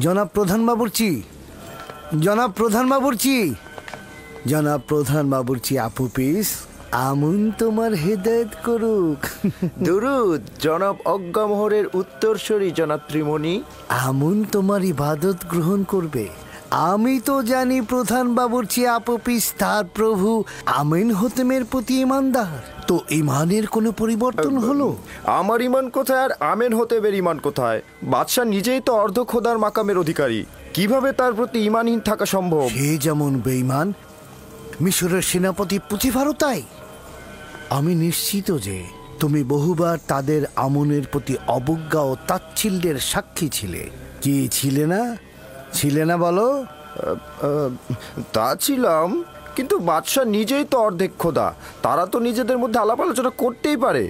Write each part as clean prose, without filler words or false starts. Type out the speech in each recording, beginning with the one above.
জনাব প্রধান বাবুর্চি, জনাব প্রধান বাবুর্চি, জনাব প্রধান বাবুর্চি আপুপিস, আমুন তোমার হেদায়েত করুক। দুরুদ জনাব অজ্ঞামোহরের উত্তরসূরি জনাব ত্রিমণি। আমুন তোমার ইবাদত গ্রহণ করবে। আমি তো জানি প্রধান বাবুর্চি আপুপিস তার প্রভু আমিন হোতেমের প্রতি ইমানদার। তো ইমানের কোনো পরিবর্তন হলো? আমার ইমান কোথায় আর আমেন হোতেমের ইমান কোথায়? বাদশাহ নিজেই তো অর্ধ খোদার মাকামের অধিকারী, কিভাবে তার প্রতি ইমানহীন থাকা সম্ভব? সে যেমন বেঈমান, মিশরের সেনাপতি পুতিফারও তাই। আমি নিশ্চিত যে তুমি বহুবার তাদের আমনের প্রতি অবজ্ঞা ও তাচ্ছিল্যের সাক্ষী ছিলে। কি ছিলে না? ছিলে না বলো? তা ছিলাম, কিন্তু বাদশাহ নিজেই তো অর্ধেক খোদা, তারা তো নিজেদের মধ্যে আলাপ আলোচনা করতেই পারে।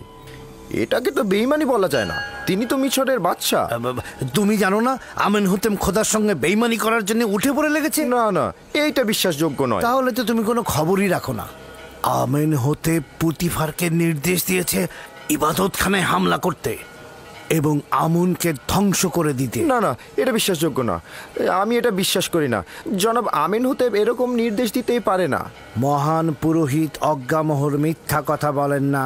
এটাকে তো বেঈমানি বলা যায় না, তিনি তো মিশরের বাদশাহ। তুমি জানো না আমিন হোতেম খোদার সঙ্গে বেঈমানি করার জন্য উঠে পড়ে লেগেছে? না না, এইটা বিশ্বাসযোগ্য নয়। তাহলে তো তুমি কোনো খবরই রাখো না। আমিন হোতেম পুতিফারকে নির্দেশ দিয়েছে ইবাদতখানায় হামলা করতে এবং আমুনকে ধ্বংস করে দিতে। না না, এটা বিশ্বাসযোগ্য না, আমি এটা বিশ্বাস করি না। জনাব আমিন হোতেম এরকম নির্দেশ দিতেই পারে না। মহান পুরোহিত অজ্ঞামোহর মিথ্যা কথা বলেন না।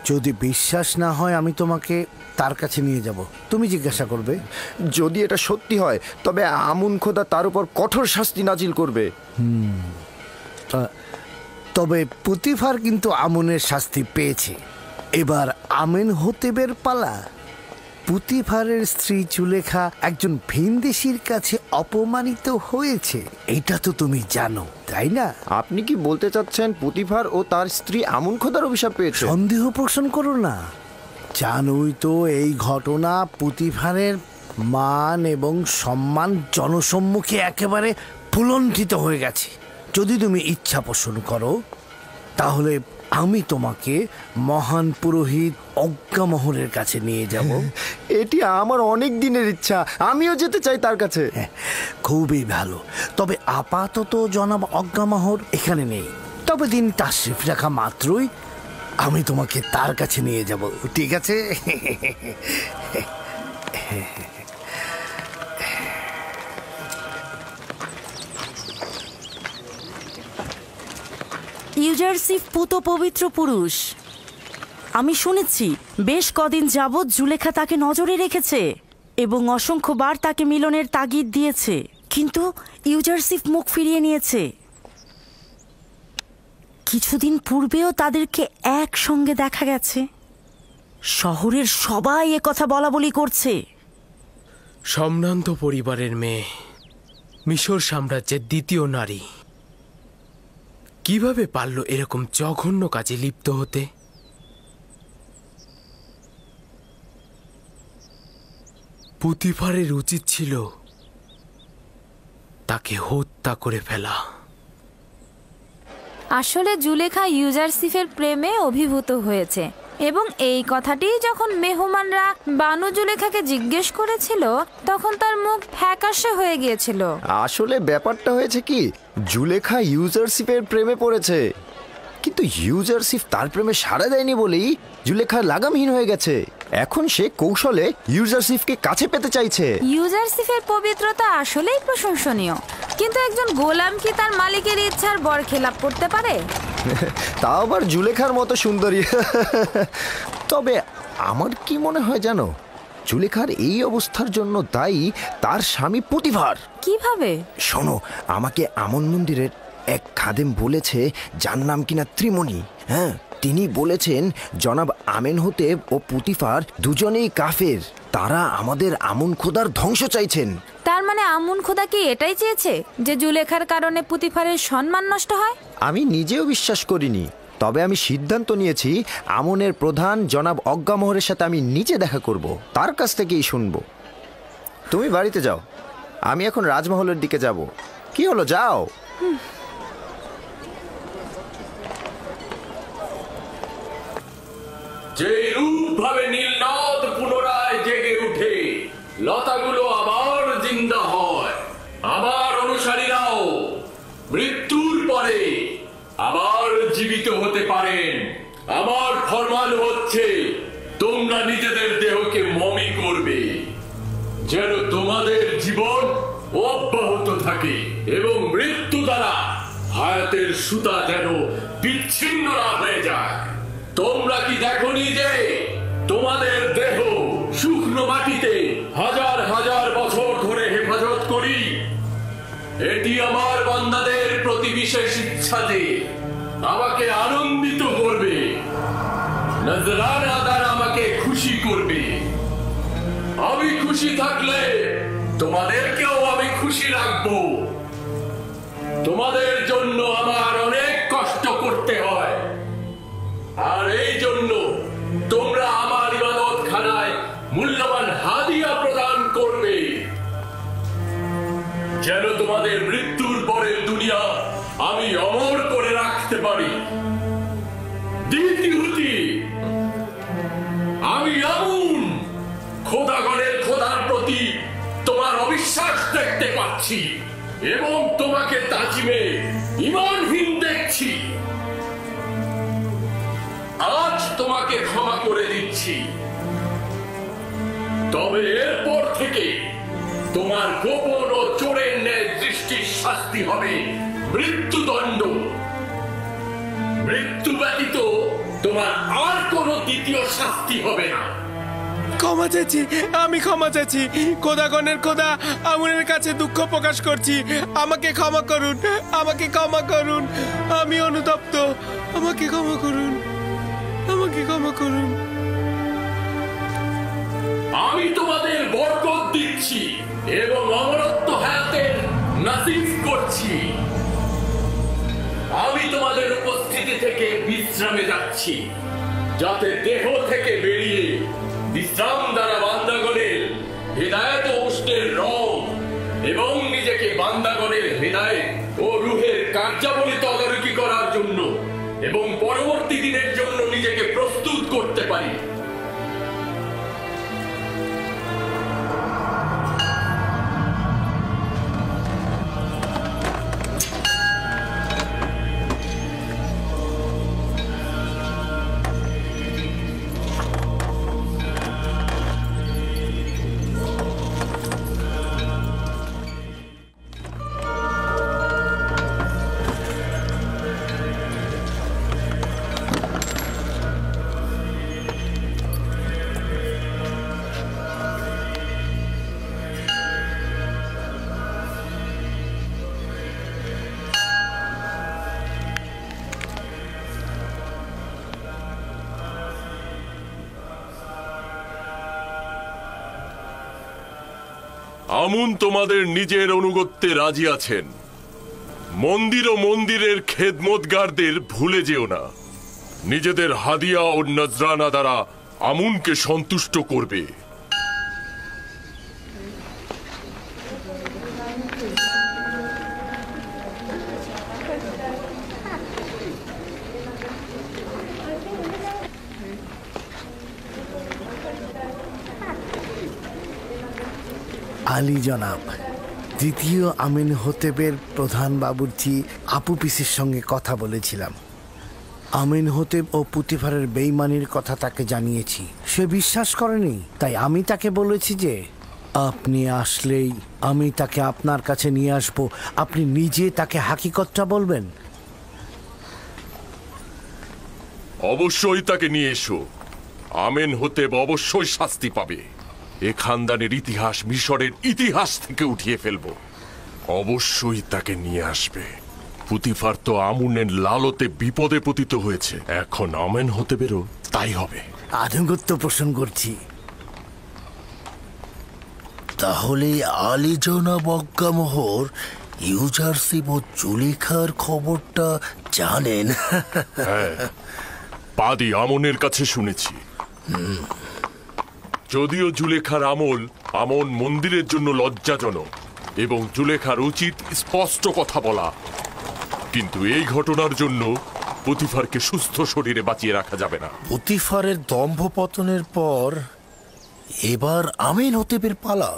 যদি বিশ্বাস না হয় আমি তোমাকে তার কাছে নিয়ে যাব, তুমি জিজ্ঞাসা করবে। যদি এটা সত্যি হয় তবে আমুন খোদা তার উপর কঠোর শাস্তি নাজিল করবে। তবে পুতিফার কিন্তু আমুনের শাস্তি পেয়েছে, এবার আমিন হোতেবের পালা। পুতিফারের স্ত্রী জুলেখা একজন ভিনদেশীর কাছে অপমানিত হয়েছে, এটা তো তুমি জানো, তাই না? আপনি কি বলতে চাচ্ছেন পুতিফার ও তার স্ত্রী আমুন খোদার অভিশাপ পেয়েছে? সন্দেহ পোষণ করো না। জানোই তো এই ঘটনা পুতিফারের মান এবং সম্মান জনসম্মুখে একেবারে ভুলণ্ঠিত হয়ে গেছে। যদি তুমি ইচ্ছা পোষণ করো তাহলে আমি তোমাকে মহান পুরোহিত অজ্ঞামোহরের কাছে নিয়ে যাব। এটি আমার অনেক দিনের ইচ্ছা, আমিও যেতে চাই তার কাছে। খুবই ভালো। তবে আপাতত জনাব অজ্ঞামোহর এখানে নেই, তবে দিন তাশরিফ রাখা মাত্রই আমি তোমাকে তার কাছে নিয়ে যাব, ঠিক আছে? ইউজারসিফ পুত পবিত্র পুরুষ। আমি শুনেছি বেশ কদিন যাবৎ জুলেখা তাকে নজরে রেখেছে এবং অসংখ্যবার তাকে মিলনের তাগিদ দিয়েছে, কিন্তু ইউজারসিফ মুখ ফিরিয়ে নিয়েছে। কিছুদিন পূর্বেও তাদেরকে একসঙ্গে দেখা গেছে। শহরের সবাই এ কথা বলা বলি করছে। সম্ভ্রান্ত পরিবারের মেয়ে, মিশর সাম্রাজ্যের দ্বিতীয় নারী, কিভাবে পারল এরকম জঘন্য কাজে লিপ্ত হতে? পুতিফারের উচিত ছিল তাকে হত্যা করে ফেলা। আসলে জুলেখা ইউজারসিফের প্রেমে অভিভূত হয়েছে এবং এই কথাটি যখন মেহমানরা বানু জুলেখাকে জিজ্ঞেস করেছিল তখন তার মুখ ফ্যাকাশে হয়ে গিয়েছিল। আসলে ব্যাপারটা হয়েছে কি, জুলেখা ইউজারসিফের প্রেমে পড়েছে, কিন্তু ইউজারসিফ তার প্রেমে সাড়া দেয়নি বলেই জুলেখা লাগামহীন হয়ে গেছে। এখন সে কৌশলে ইউজারসিফকে কাছে পেতে চাইছে। ইউজারসিফের পবিত্রতা আসলেই প্রশংসনীয়, কিন্তু একজন গোলাম কি তার মালিকের ইচ্ছার বরখেলাপ করতে পারে? তাও আবার জুলেখার মতো সুন্দরী। তবে আমার কি মনে হয় জানো, জুলেখার এই অবস্থার জন্য দায়ী তার স্বামী পুতিফার। কিভাবে? শোনো, আমাকে আমন মন্দিরের এক খাদেম বলেছে, যার নাম কিনা ত্রিমণি। হ্যাঁ, তিনি বলেছেন জনাব আমেন হোতেব ও পুতিফার দুজনেই কাফের, তারা আমাদের আমুন খোদার ধ্বংস চাইছেন। তার মানে আমুন খোদা কি এটাই চেয়েছে যে জুলেখার কারণে পুতিফারের সম্মান নষ্ট হয়? আমি নিজেও বিশ্বাস করিনি, তবে আমি সিদ্ধান্ত নিয়েছি আমনের প্রধান জনাব অজ্ঞামোহরের সাথে আমি নিজে দেখা করব, তার কাছ থেকেই শুনবো। তুমি বাড়িতে যাও, আমি এখন রাজমহলের দিকে যাব। কি হলো, যাও। যে রূপ ভাবে নীলনদ পুনরায় জেগে উঠে, লতাগুলো আবার জিন্দা হয়, আবার অনুসারীরাও মৃত্যুর পরে আবার জীবিত হতে পারেন। আমার ফরমান হচ্ছে তোমরা নিজেদের দেহকে মমি করবে, যেন তোমাদের জীবন অব্যাহত থাকে এবং মৃত্যু দ্বারা হায়াতের সুতা যেন বিচ্ছিন্ন না হয়ে যায়। তোমরা কি দেখনি যে তোমাদের দেহ শুকনো মাটিতে হাজার হাজার বছর ধরে হেফাজত করি? এটি আমার বান্দাদের প্রতি বিশেষ ইচ্ছা যে আমাকে আনন্দিত করবে, নজরানা দ্বারা আমাকে খুশি করবে। আমি খুশি থাকলে তোমাদেরকেও আমি খুশি রাখবো। তোমাদের জন্য আমার অনেক কষ্ট করতে হয়, আর এই জন্য তোমরা আমার ইবাদতখানায় মূল্যবান হাদিয়া প্রদান করবে, যেন তোমাদের মৃত্যুর পরের দুনিয়া আমি অমর করে রাখতে পারি। দ্বিতীয়টি, আমি আমুন খোদাগণের খোদার প্রতি তোমার অবিশ্বাস দেখতে পাচ্ছি এবং তোমাকে তাজিমে ঈমানহীন দেখছি। আজ তোমাকে ক্ষমা করে দিচ্ছি, তবে এরপর থেকে তোমার গোপন ও চোরের ন্যায় দৃষ্টির শাস্তি হবে মৃত্যুদণ্ড। মৃত্যু ব্যতীত তোমার আর কোনো দ্বিতীয় শাস্তি হবে না। ক্ষমা চাচ্ছি, আমি ক্ষমা চাচ্ছি। খোদাগণের খোদা আমুনের কাছে দুঃখ প্রকাশ করছি। আমাকে ক্ষমা করুন, আমাকে ক্ষমা করুন। আমি অনুতপ্ত, আমাকে ক্ষমা করুন, আমাকে ক্ষমা করুন। আমি তোমাদের বরকত দিচ্ছি এবং অমরত্ব হায়াতের নাসিব করছি। আমি তোমাদের উপস্থিতি থেকে বিশ্রামে যাচ্ছি, যাতে দেহ থেকে বেরিয়ে বিশ্রাম দ্বারা বান্দাগণের হৃদায়ত ও উষ্ণের রং এবং নিজেকে বান্দাগণের হৃদায়ত ও রুহের কার্যাবলী তদারকি করার জন্য এবং পরবর্তী দিনের জন্য নিজেকে প্রস্তুত করতে পারি। আমুন তোমাদের নিজের অনুগত্যে রাজি আছেন। মন্দির ও মন্দিরের খেদমতগারদের ভুলে যেও না। নিজেদের হাদিয়া ও নজরানা দ্বারা আমুনকে সন্তুষ্ট করবে। আলী জনাব, দ্বিতীয় আমিন হোতেবের প্রধান বাবুর্চি আপু পিসির সঙ্গে কথা বলেছিলাম। আমিন হোতেব ও পুতিফারের বেইমানির কথা তাকে জানিয়েছি। সে বিশ্বাস করেনি, তাই আমি তাকে বলেছি যে আপনি আসলেই আমি তাকে আপনার কাছে নিয়ে আসব। আপনি নিজে তাকে হাকিকতটা বলবেন। অবশ্যই তাকে নিয়ে এসো। আমেন হোতেব অবশ্যই শাস্তি পাবে। এ খানদানের ইতিহাস মিশরের ইতিহাস থেকে উঠিয়ে ফেলব। অবশ্যই তাকে নিয়ে আসবে। পুতিফার তো আমুনের লালতে বিপদে পতিত হয়েছে, এখন আমেন হোতেবেরও তাই হবে। আনুগত্য পোষণ করছি। তাহলে আলী জনাব অজ্ঞামোহর ইউজারশিপ ও জুলেখার খবরটা জানেন? হ্যাঁ, পাদি আমনের কাছে শুনেছি। যদিও জুলেখার আমন মন্দিরের জন্য লজ্জাজনক এবং জুলেখার উচিত স্পষ্ট কথা বলা, কিন্তু এই ঘটনার জন্য পুতিফারকে সুস্থ শরীরে বাঁচিয়ে রাখা যাবে না। পুতিফারের দম্ভ পতনের পর এবার আমিন হোতেবের পালা,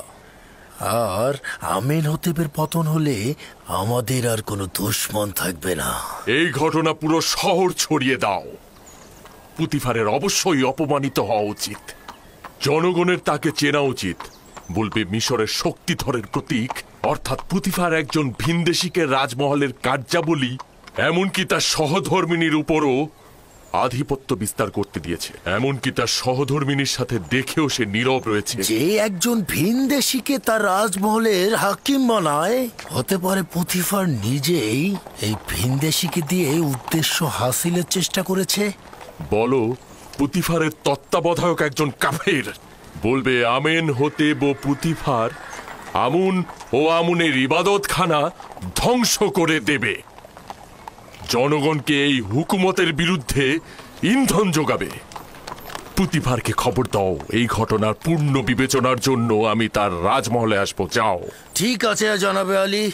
আর আমিন হোতেবের পতন হলে আমাদের আর কোনো দুশমন থাকবে না। এই ঘটনা পুরো শহর ছড়িয়ে দাও। পুতিফারের অবশ্যই অপমানিত হওয়া উচিত। জনগণের তাকে চেনা উচিত বলবে মিশরের শক্তিধরের প্রতীক অর্থাৎ পুতিফার একজন ভিনদেশীকে রাজমহলের কার্যাবলী এমনকি তার সহধর্মিনীর উপরও আধিপত্য বিস্তার করতে দিয়েছে। এমনকি তার সহধর্মিনীর সাথে দেখেও সে নীরব রয়েছে। যে একজন ভিনদেশীকে তার রাজমহলের হাকিম বানায়, হতে পারে পুতিফার নিজেই এই ভিনদেশীকে দিয়ে উদ্দেশ্য হাসিলের চেষ্টা করেছে। বলো পুতিফারের তত্ত্বাবধায়ক একজন কাফের বলবে আমেন হতেব ও পুতিফার আমুন ও আমুনের ইবাদতখানা ধ্বংস করে দেবে, জনগণকে এই হুকুমতের বিরুদ্ধে ইন্ধন যোগাবে। পুতিফারকে খবর দাও, এই ঘটনার পূর্ণ বিবেচনার জন্য আমি তার রাজমহলে আসবো। যাও। ঠিক আছে জনাবে আলী।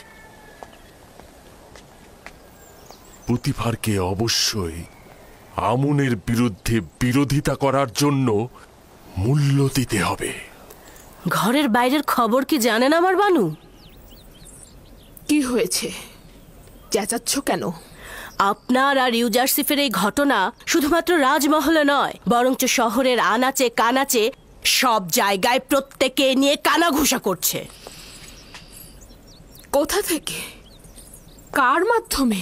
পুতিফারকে অবশ্যই আমুনের বিরুদ্ধে বিরোধিতা করার জন্য মূল্য দিতে হবে। ঘরের বাইরের খবর কি জানেন আমার বানু? কি হয়েছে, চেঁচাচ্ছ কেন? আপনার আর ইউজারসিফের এই ঘটনা শুধুমাত্র রাজমহলে নয়, বরঞ্চ শহরের আনাচে কানাচে সব জায়গায় প্রত্যেকে নিয়ে কানাঘুষা করছে। কোথা থেকে, কার মাধ্যমে?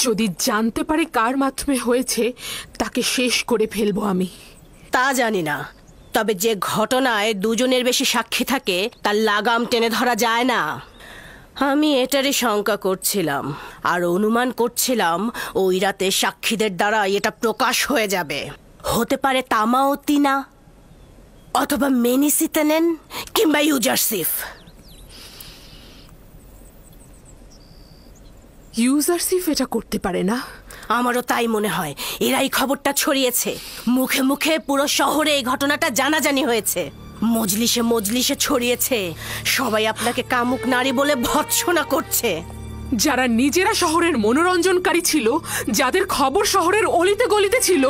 যদি জানতে পারি কার মাধ্যমে হয়েছে, তাকে শেষ করে ফেলবো আমি। তা জানি না, তবে যে ঘটনায় দুজনের বেশি সাক্ষী থাকে তার লাগাম টেনে ধরা যায় না। আমি এটারই শঙ্কা করছিলাম আর অনুমান করছিলাম ওই রাতে সাক্ষীদের দ্বারা এটা প্রকাশ হয়ে যাবে। হতে পারে তামা ও তিনা, অথবা মেনিসিতেনেন কিংবা ইউজারসিফ। ইউজারসিফ এটা করতে পারে না? আমারও তাই মনে হয়। এরাই খবরটা ছড়িয়েছে, মুখে মুখে পুরো শহরে এই ঘটনাটা জানাজানি হয়েছে, মজলিসে মজলিসে ছড়িয়েছে। সবাই আপনাকে কামুক নারী বলে ভৎসনা করছে। যারা নিজেরা শহরের মনোরঞ্জনকারী ছিল, যাদের খবর শহরের অলিতে গলিতে ছিল,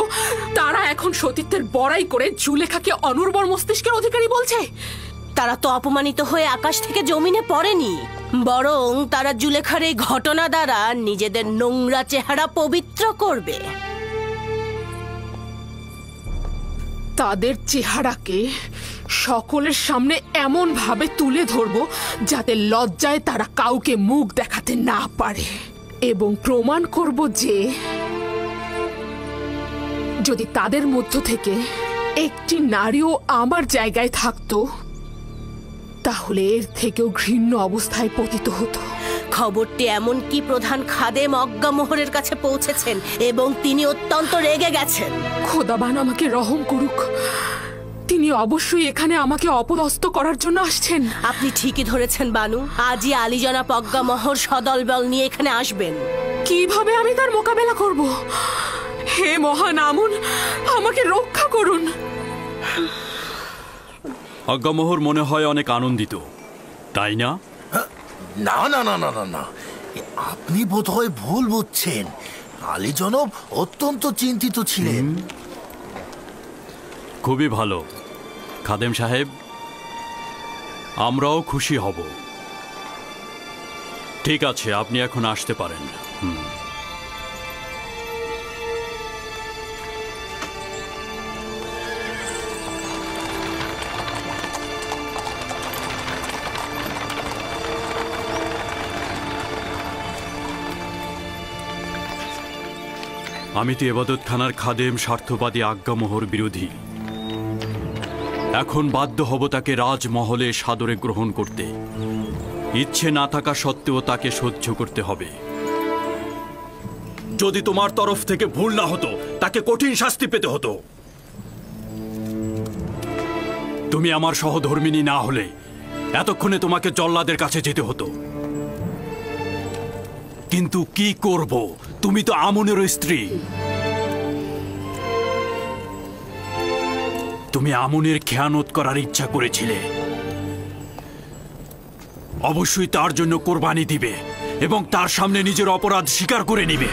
তারা এখন সতীত্বের বড়াই করে জুলেখাকে অনুর্বর মস্তিষ্কের অধিকারী বলছে। তারা তো অপমানিত হয়ে আকাশ থেকে জমিনে পড়েনি, বরং তারা জুলেখার এই ঘটনা দ্বারা নিজেদের নোংরা চেহারা পবিত্র করবে। তাদের চেহারাকে সকলের সামনে এমন ভাবে তুলে ধরবো যাতে লজ্জায় তারা কাউকে মুখ দেখাতে না পারে, এবং প্রমাণ করব যে যদি তাদের মধ্য থেকে একটি নারীও আমার জায়গায় থাকতো, তাহলে এর থেকেও ঘৃণ্য অবস্থায় পতিত হতো। খবরটি এমনকি প্রধান খাদেম অজ্ঞামোহরের কাছে পৌঁছেছেন এবং তিনি অত্যন্ত রেগে গেছেন। খোদাবান আমাকে রহম করুক, তিনি অবশ্যই এখানে আমাকে অপদস্থ করার জন্য আসছেন। আপনি ঠিকই ধরেছেন বানু, আজই আলীজনাব অজ্ঞামোহর সদলবল নিয়ে এখানে আসবেন। কিভাবে আমি তার মোকাবেলা করব? হে মহান আমুন, আমাকে রক্ষা করুন। অজ্ঞামোহর মনে হয় অনেক আনন্দিত, তাই না? না না না না না না, আপনি বোধহয় ভুল বুঝছেন। আলী জনাব অত্যন্ত চিন্তিত ছিলেন। খুবই ভালো খাদেম সাহেব, আমরাও খুশি হব। ঠিক আছে, আপনি এখন আসতে পারেন। আমি তো এবাদতখানার খাদেম স্বার্থবাদী আজ্ঞামোহর বিরোধী। এখন বাধ্য হব তাকে রাজমহলে সাদরে গ্রহণ করতে। ইচ্ছে না থাকা সত্ত্বেও তাকে সহ্য করতে হবে। যদি তোমার তরফ থেকে ভুল না হতো, তাকে কঠিন শাস্তি পেতে হতো। তুমি আমার সহধর্মিনী না হলে এতক্ষণে তোমাকে জল্লাদের কাছে যেতে হতো। কিন্তু কি করব, তুমি তো আমুনেরও স্ত্রী। তুমি আমুনের খেয়ানত করার ইচ্ছা করেছিলে, অবশ্যই তার জন্য কোরবানি দিবে এবং তার সামনে নিজের অপরাধ স্বীকার করে নিবে।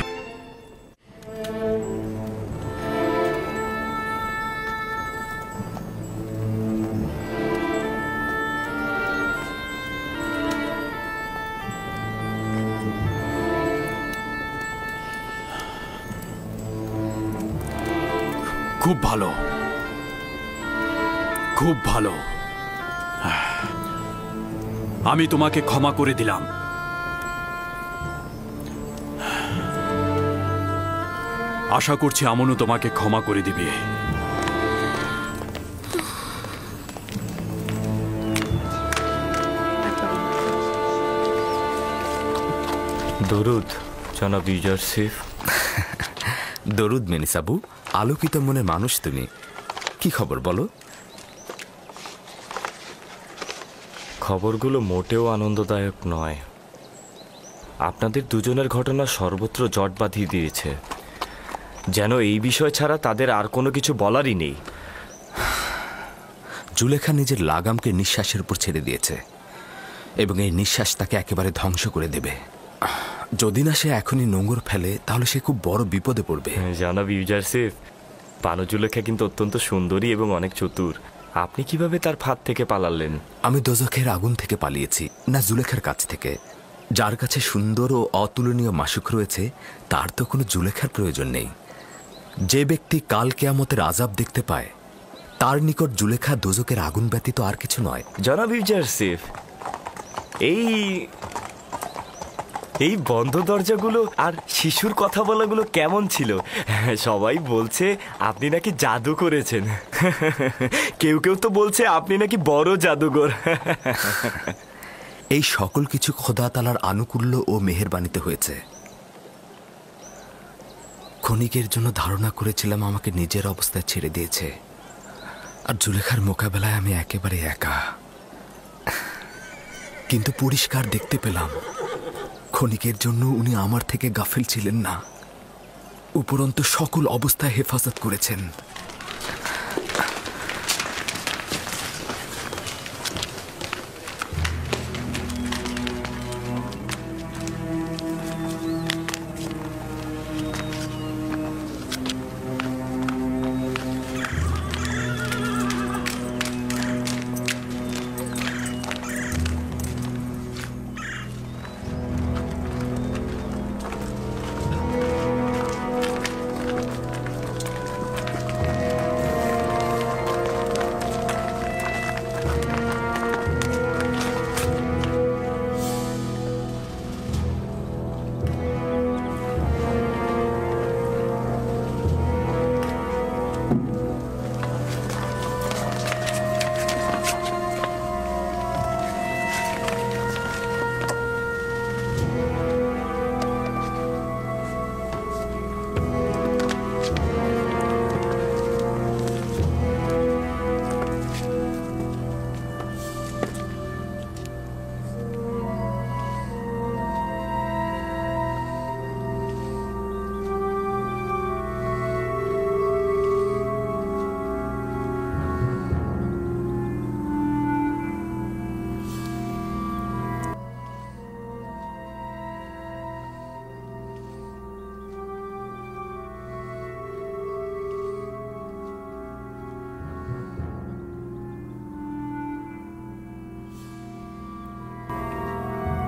খুব ভালো, খুব ভালো। আমি তোমাকে ক্ষমা করে দিলাম। আশা করছি আমনও তোমাকে ক্ষমা করে দিবে। দরুদ জনাব ইউজারসিফ। দরুদ মেনিসাবু, আলোকিত মনের মানুষ তুমি। কি খবর বলো? খবরগুলো মোটেও আনন্দদায়ক নয়। আপনাদের দুজনের ঘটনা সর্বত্র জট বাঁধিয়ে দিয়েছে, যেন এই বিষয় ছাড়া তাদের আর কোনো কিছু বলারই নেই। জুলেখা নিজের লাগামকে নিঃশ্বাসের উপর ছেড়ে দিয়েছে এবং এই নিঃশ্বাস তাকে একেবারে ধ্বংস করে দেবে। যদি না সে এখনই নোঙর ফেলে তাহলে সে খুব বড় বিপদে পড়বে। জনাব ইউজারসিফ, বানু জুলেখা কিন্তু অত্যন্ত সুন্দরী এবং অনেক চতুর। আপনি কিভাবে তার ফাঁদ থেকে পালালেন? আমি দোজখের আগুন থেকে পালিয়েছি, না জুলেখার কাছ থেকে। যার কাছে সুন্দর ও অতুলনীয় মাসুক রয়েছে তার তো কোনো জুলেখার প্রয়োজন নেই। যে ব্যক্তি কাল কিয়ামতের আযাব দেখতে পায় তার নিকট জুলেখা দোজখের আগুন ব্যতীত আর কিছু নয়। জনাব ইউজারসিফ, এই বন্ধ দরজাগুলো আর শিশুর কথা বলাগুলো কেমন ছিল? সবাই বলছে আপনি নাকি জাদু করেছেন। কেউ কেউ তো বলছে আপনি নাকি বড় জাদুঘর। এই সকল কিছু খোদা তাআলার আনুকূল্য ও মেহেরবানিতে হয়েছে। ক্ষণিকের জন্য ধারণা করেছিলাম আমাকে নিজের অবস্থায় ছেড়ে দিয়েছে, আর জুলেখার মোকাবেলায় আমি একেবারে একা। কিন্তু পরিষ্কার দেখতে পেলাম ক্ষণিকের জন্য উনি আমার থেকে গাফিল ছিলেন না, উপরন্তু সকল অবস্থায় হেফাজত করেছেন।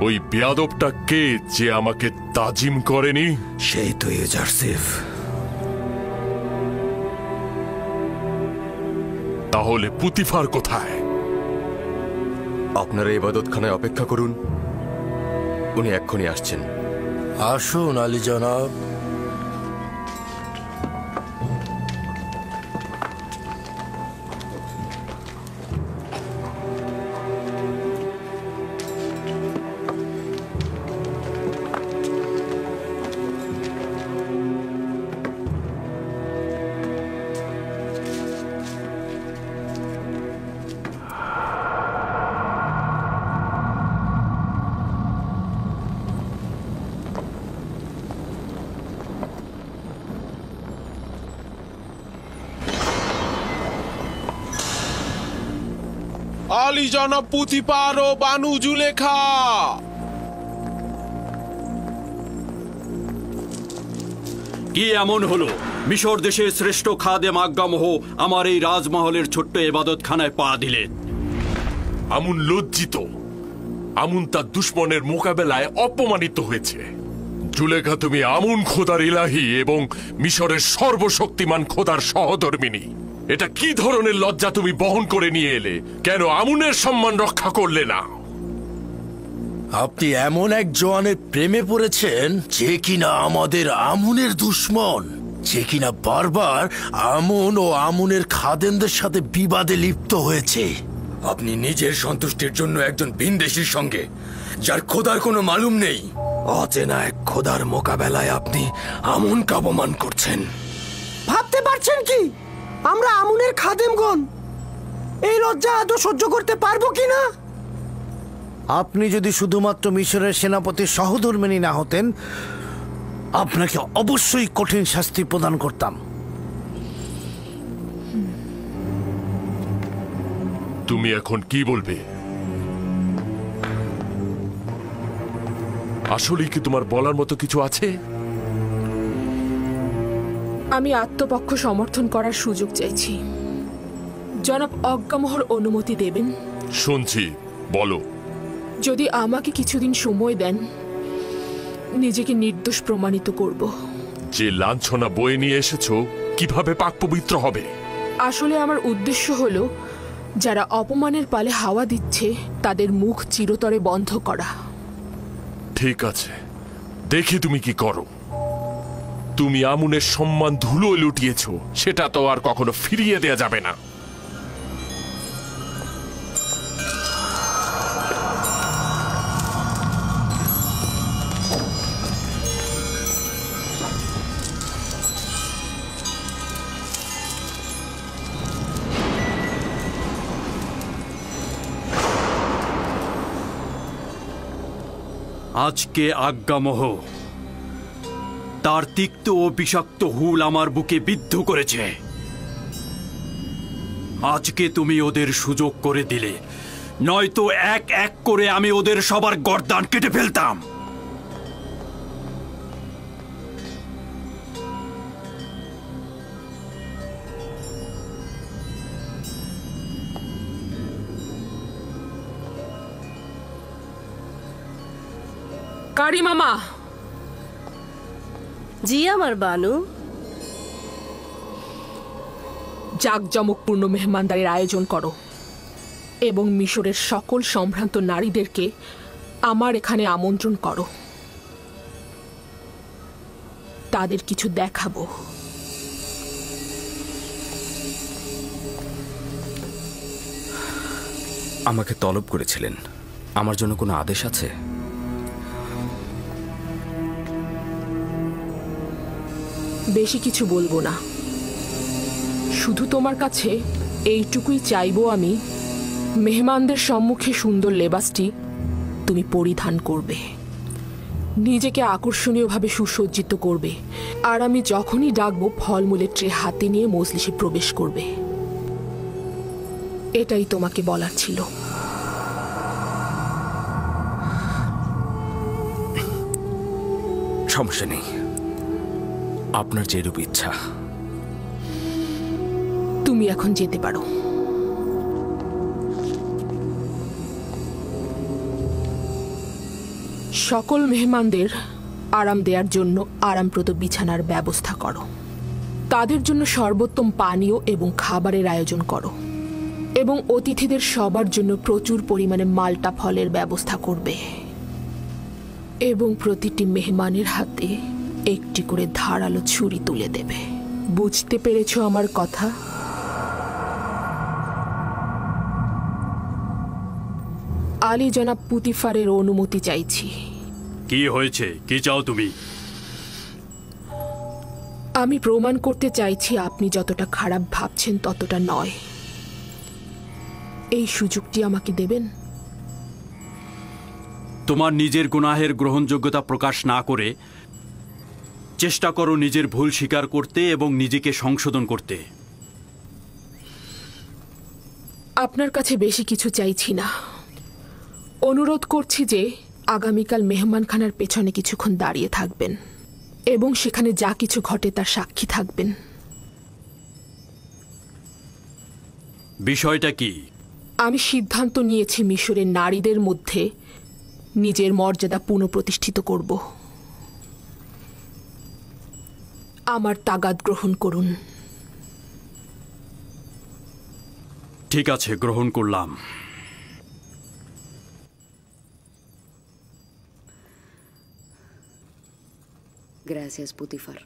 ওই বেয়াদবটা কে যে আমাকে তাজিম করেনি? সেই তো ইউজারসিফ। তাহলে পুতিফার কোথায়? আপনারা ইবাদতখানায় অপেক্ষা করুন, উনি এক্ষুনি আসছেন। আসুন আলী জনাব। আলী জনাব পুতিফার ও বানু জুলেখা। কি এমন হলো মিশর দেশের শ্রেষ্ঠ খাদেম আজ্ঞামোহ আমার এই রাজমহলের ছোট্ট ইবাদতখানায় পা দিলেন? আমুন লজ্জিত। আমুন তার দুশ্মনের মোকাবেলায় অপমানিত হয়েছে। জুলেখা, তুমি আমুন খোদার ইলাহি এবং মিশরের সর্বশক্তিমান খোদার সহধর্মিনী। এটা কি ধরনের লজ্জা তুমি বহন করে নিয়ে এলে? কেন আমুনের সম্মান রক্ষা করলে না? আপনি এমন এক জওয়ানের প্রেমে পড়েছেন যে কিনা আমাদের আমুনের দুশ্মন, যে কিনা বারবার আমুন ও আমুনের খাদেমদের সাথে বিবাদে লিপ্ত হয়েছে। আপনি নিজের সন্তুষ্টির জন্য একজন ভিনদেশীর সঙ্গে, যার খোদার কোনো মালুম নেই, অচেনা এক খোদার মোকাবেলায় আপনি আমুনকে অপমান করছেন। ভাবতে পারছেন কি আমরা আমুনের খাদেমগণ এই লজ্জা আদৌ সহ্য করতে পারবো কিনা? আপনি যদি শুধুমাত্র মিশরের সেনাপতির সহধর্মিণী না হতেন, আপনাকে অবশ্যই কঠিন শাস্তি প্রদান করতাম। তুমি এখন কি বলবে? আসলে কি তোমার বলার মতো কিছু আছে? আমি আত্মপক্ষ সমর্থন করার সুযোগ চাইছি। জনাব অজ্ঞামোহর অনুমতি দেবেন? শুনছি, বলো। যদি আমাকে কিছুদিন সময় দেন, নিজেকে নির্দোষ প্রমাণিত করব। যে লাঞ্ছনা বয়ে নিয়ে এসেছো কিভাবে পাক পবিত্র হবে? আসলে আমার উদ্দেশ্য হলো যারা অপমানের পালে হাওয়া দিচ্ছে তাদের মুখ চিরতরে বন্ধ করা। ঠিক আছে, দেখি তুমি কি করো। তুমি আমুনের সম্মান ধুলোয় লুটিয়েছো, সেটা তো আর কখনো ফিরিয়ে দেয়া যাবে না। আজকে আজ্ঞামোহ তার তিক্ত ও বিষাক্ত হুল আমার বুকে বিদ্ধ করেছে। আজকে তুমি ওদের সুযোগ করে দিলে, নয়তো এক এক করে আমি ওদের সবার গর্দান কেটে ফেলতাম। কারি মামা। জি আমার বানু। জাঁকজমকপূর্ণ মেহমানদারির আয়োজন করো এবং মিশরের সকল সম্ভ্রান্ত নারীদেরকে আমার এখানে আমন্ত্রণ করো। তাদের কিছু দেখাবো। আমাকে তলব করেছিলেন, আমার জন্য কোনো আদেশ আছে? বেশি কিছু বলবো না, শুধু তোমার কাছে এইটুকুই চাইবো আমি, মেহমানদের সম্মুখে সুন্দর লেবাসটি তুমি পরিধান করবে, নিজেকে আকর্ষণীয়ভাবে সুসজ্জিত করবে, আর আমি যখনই ডাকবো ফলমূলের ট্রে হাতে নিয়ে মজলিসে প্রবেশ করবে। এটাই তোমাকে বলার ছিল। সমস্যা নেই, আপনার যেরূপ ইচ্ছা। তুমি এখন যেতে পারো। সকল মেহমানদের আরাম দেওয়ার জন্য আরামপ্রদ বিছানার ব্যবস্থা করো। তাদের জন্য সর্বোত্তম পানীয় এবং খাবারের আয়োজন করো এবং অতিথিদের সবার জন্য প্রচুর পরিমাণে মাল্টা ফলের ব্যবস্থা করবে এবং প্রতিটি মেহমানের হাতে একটি করে ধারালো ছুরি তুলে দেবে। বুঝতে পেরেছো আমার কথা? আলী জনাব পুতিফারের অনুমতি চাইছি। কি হয়েছে? কি চাও তুমি? আমি প্রমাণ করতে চাইছি আপনি যতটা খারাপ ভাবছেন ততটা নয়। এই সুযোগটি আমাকে দেবেন? তোমার নিজের গুনাহের গ্রহণযোগ্যতা প্রকাশ না করে চেষ্টা করো নিজের ভুল স্বীকার করতে এবং নিজেকে সংশোধন করতে। আপনার কাছে বেশি কিছু চাইছি না। অনুরোধ করছি যে আগামীকাল মেহমানখানার পেছনে কিছুক্ষণ দাঁড়িয়ে থাকবেন এবং সেখানে যা কিছু ঘটে তার সাক্ষী থাকবেন। বিষয়টা কি? আমি সিদ্ধান্ত নিয়েছি মিশরের নারীদের মধ্যে নিজের মর্যাদা পুনঃপ্রতিষ্ঠিত করব। আমার তাগাদ গ্রহণ করুন। ঠিক আছে, গ্রহণ করলাম। Gracias, Putifar.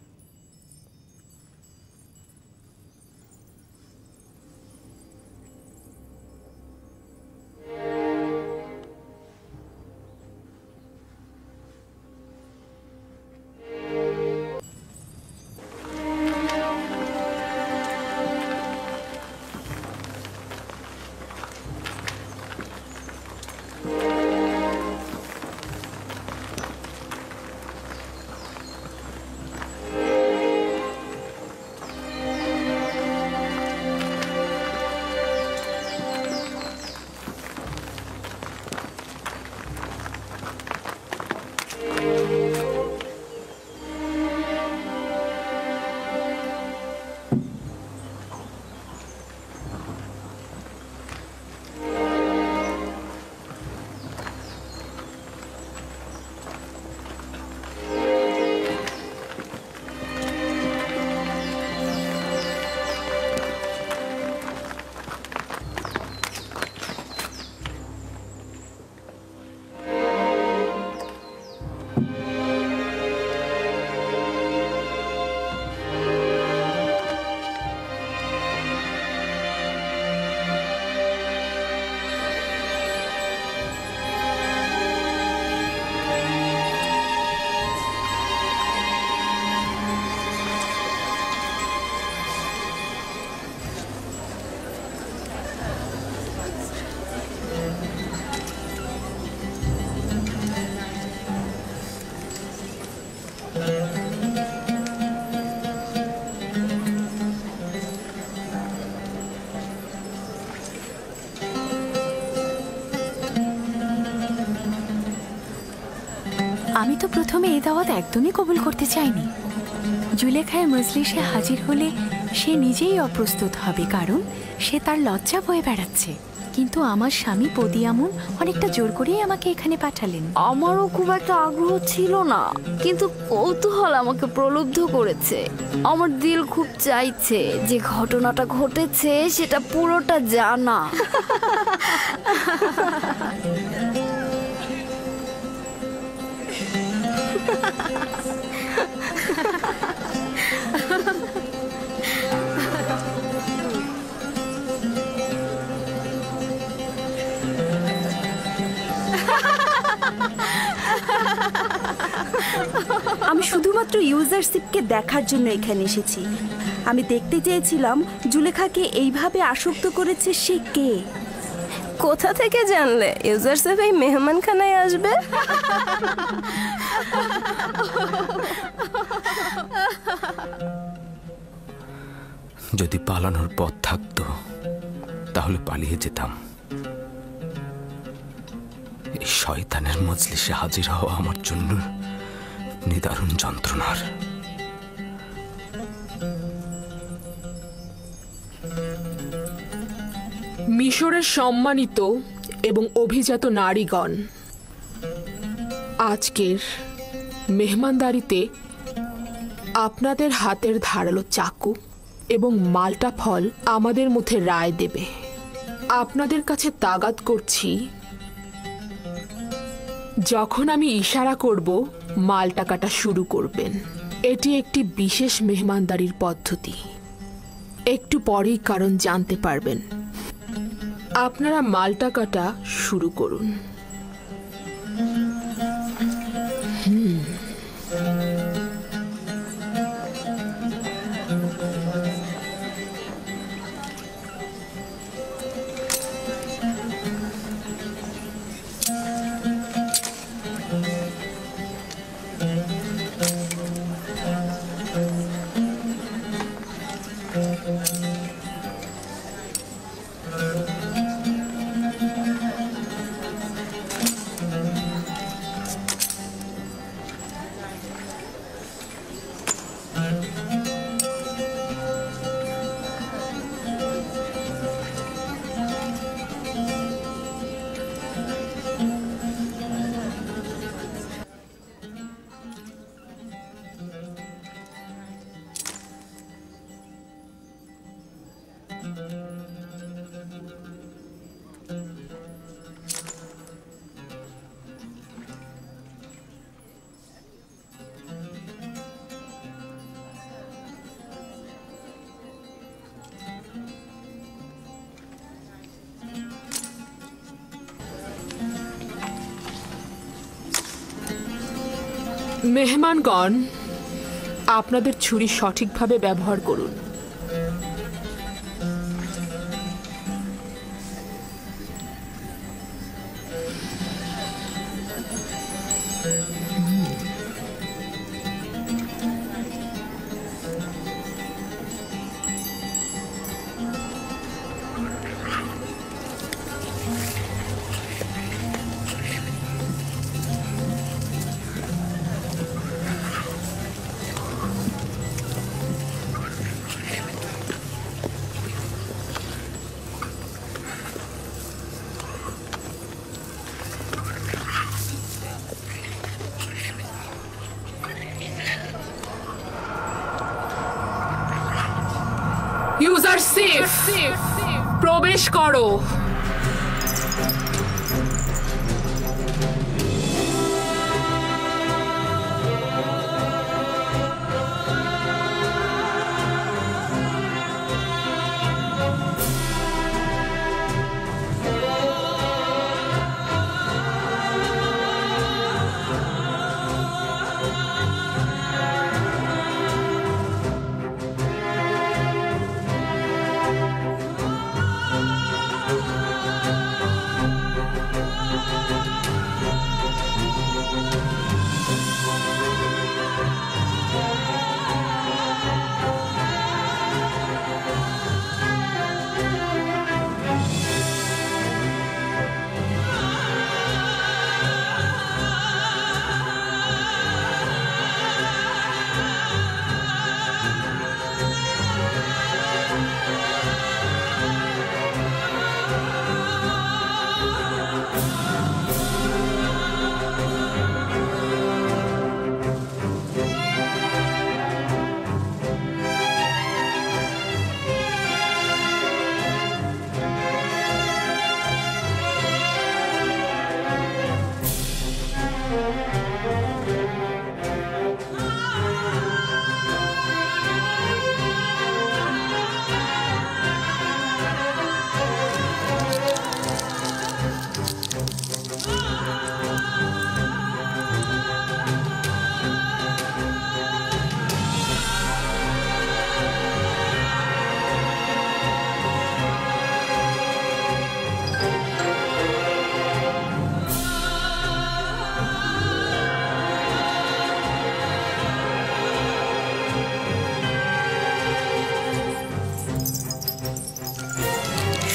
আমি তো প্রথমে এই দাওয়াত একদমই কবুল করতে চাইনি। জুলেখায় মজলিসে হাজির হলে সে নিজেই অপ্রস্তুত হবে, কারণ সে তার লজ্জা বয়ে বেড়াচ্ছে। কিন্তু আমার স্বামী পদিয়ামুন অনেকটা জোর করেই আমাকে এখানে পাঠালেন। আমারও খুব একটা আগ্রহ ছিল না, কিন্তু কৌতূহল আমাকে প্রলুব্ধ করেছে। আমার দিল খুব চাইছে যে ঘটনাটা ঘটেছে সেটা পুরোটা জানা। আমি শুধুমাত্র ইউজারশিপকে দেখার জন্য এখানে এসেছি। আমি দেখতে চেয়েছিলাম জুলেখাকে এইভাবে আসক্ত করেছে সে কে। কোথা থেকে জানলে ইউজারশিপ এই মেহমানখানায় আসবে? যদি পালানোর পথ থাকতো তাহলে পালিয়ে যেতাম। এই শয়তানের মজলিসে হাজির হওয়া আমার জন্য নিদারুণ যন্ত্রণার। মিশরের সম্মানিত এবং অভিজাত নারীগণ, আজকের মেহমানদারিতে আপনাদের হাতের ধারালো চাকু এবং মাল্টা ফল আমাদের মধ্যে রায় দেবে। আপনাদের কাছে তাগাদ করছি, যখন আমি ইশারা করব মালটা কাটা শুরু করবেন। এটি একটি বিশেষ মেহমানদারির পদ্ধতি। একটু পরেই কারণ জানতে পারবেন। আপনারা মালটা কাটা শুরু করুন। মেহমানগণ, আপনাদের ছুরি সঠিকভাবে ব্যবহার করুন। ইউজারশিপ, প্রবেশ করো।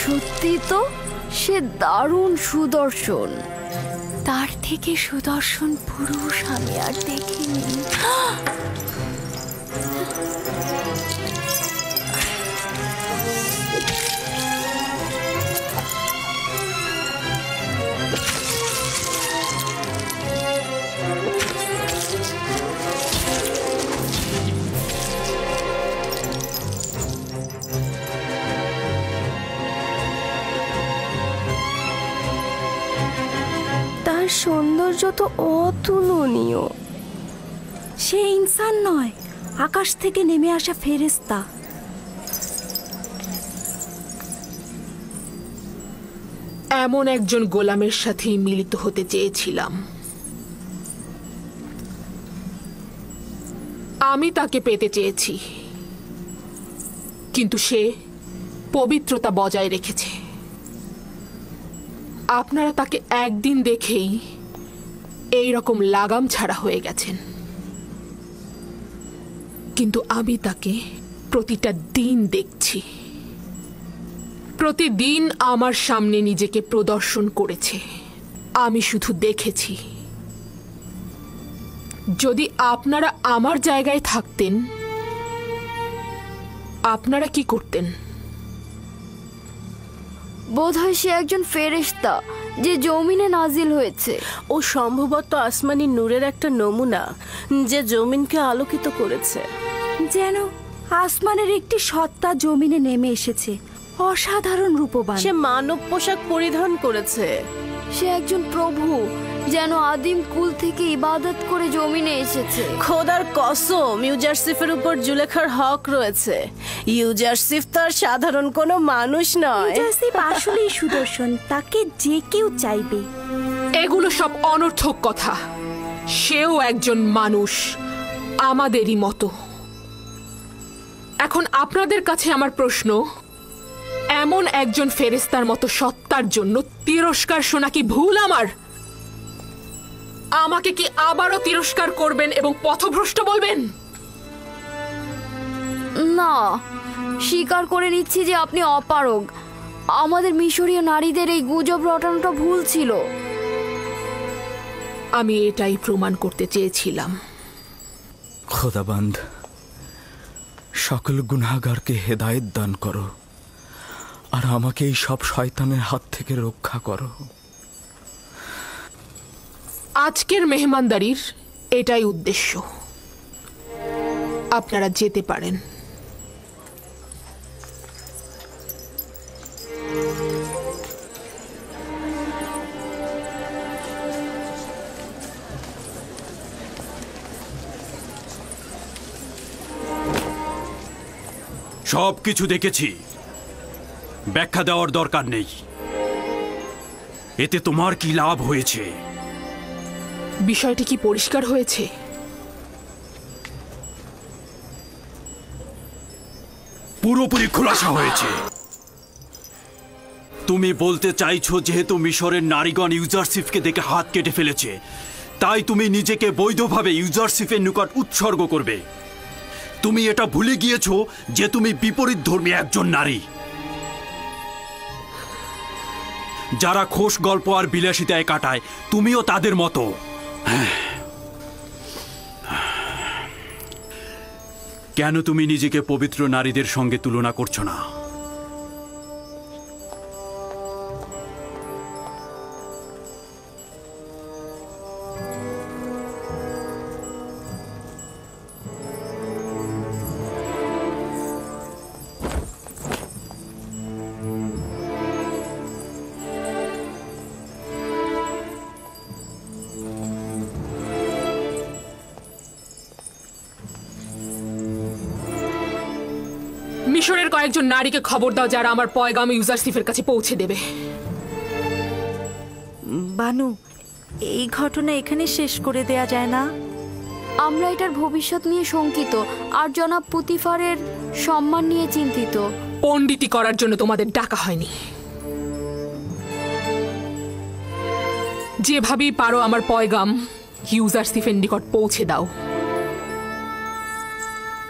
সত্যি তো, সে দারুণ সুদর্শন। তার থেকে সুদর্শন পুরুষ আমি আর দেখিনি। সৌন্দর্য তো অতুলনীয়। সে ইনসান নয়, আকাশ থেকে নেমে আসা ফেরেশতা। এমন একজন গোলামের সাথেই মিলিত হতে চেয়েছিলাম। আমি তাকে পেতে চেয়েছি, কিন্তু সে পবিত্রতা বজায় রেখেছে। আপনারা তাকে একদিন দেখেই এই রকম লাগাম ছাড়া হয়ে গেছেন, কিন্তু আমি তাকে প্রতিটা দিন দেখছি। প্রতিদিন আমার সামনে নিজেকে প্রদর্শন করেছে, আমি শুধু দেখেছি। যদি আপনারা আমার জায়গায় থাকতেন, আপনারা কি করতেন? বোধহয় সে একজন ফেরেশতা যে জমিনে নাজিল হয়েছে। ও সম্ভবত আসমানি নূরের একটা নমুনা যে জমিনকে আলোকিত করেছে। যেন আসমানের একটি সত্তা জমিনে নেমে এসেছে, অসাধারণ রূপবান। সে মানব পোশাক পরিধান করেছে। সে একজন প্রভু, যেন আদিম কুল থেকে ইবাদত করে জমিনে এসেছে। খোদার কসম, ইউজারশিফের উপর জুলেখার হক রয়েছে। ইউজারশিফ তার সাধারণ কোনো মানুষ নয়। ইউজারশিফ আসলেই সুদর্শন, তাকে যে কেউ চাইবে। এগুলো সব অনর্থক কথা। সেও একজন মানুষ, আমাদেরই মতো। এখন আপনাদের কাছে আমার প্রশ্ন, এমন একজন ফেরেশতার মতো সত্তার জন্য তিরস্কার শোনা কি ভুল আমার? আমাকে কি আবারও তিরস্কার করবেন এবং পথভ্রষ্ট বলবেন? না, স্বীকার করে নিচ্ছি যে আপনি অপারগ। আমাদের মিশরীয় নারীদের এই গুজব রটানোটা ভুল ছিল। আমি এটাই প্রমাণ করতে চেয়েছিলাম। খোদাবন্দ, সকল গুনাহগারকে হেদায়েত দান করো আর আমাকে এই সব শয়তানের হাত থেকে রক্ষা করো। আজকের মেহমানদারির এটাই উদ্দেশ্য। আপনারা যেতে পারেন। সব কিছু দেখেছি, ব্যাখ্যা দেওয়ার দরকার নেই। এতে তোমার কি লাভ হয়েছে? বিষয়টি কি পরিষ্কার হয়েছে? পুরোপুরি খোলাসা হয়েছে। তুমি বলতে চাইছো যেহেতু মিশরের নারীগণ ইউজারশিপকে দেখে হাত কেটে ফেলেছে, তাই তুমি নিজেকে বৈধভাবে ইউজারশিপের নিকট উৎসর্গ করবে। তুমি এটা ভুলে গিয়েছো যে তুমি বিপরীত ধর্মী একজন নারী। যারা খোশ গল্প আর বিলাসিতায় কাটায়, তুমিও তাদের মতো। কেন তুমি নিজেকে পবিত্র নারীদের সঙ্গে তুলনা করছো না? মিশরের কয়েকজন নারীকে খবর দাও যারা আমার পয়গাম ইউজারশিপের কাছে পৌঁছে দেবে। বানু, এই ঘটনা এখানে শেষ করে দেয়া যায় না? আমরা এটার ভবিষ্যৎ নিয়ে শঙ্কিত আর জনাব পুতিফারের সম্মান নিয়ে চিন্তিত। পণ্ডিতি করার জন্য তোমাদের ডাকা হয়নি। যেভাবেই পারো আমার পয়গাম ইউজারশিপের নিকট পৌঁছে দাও।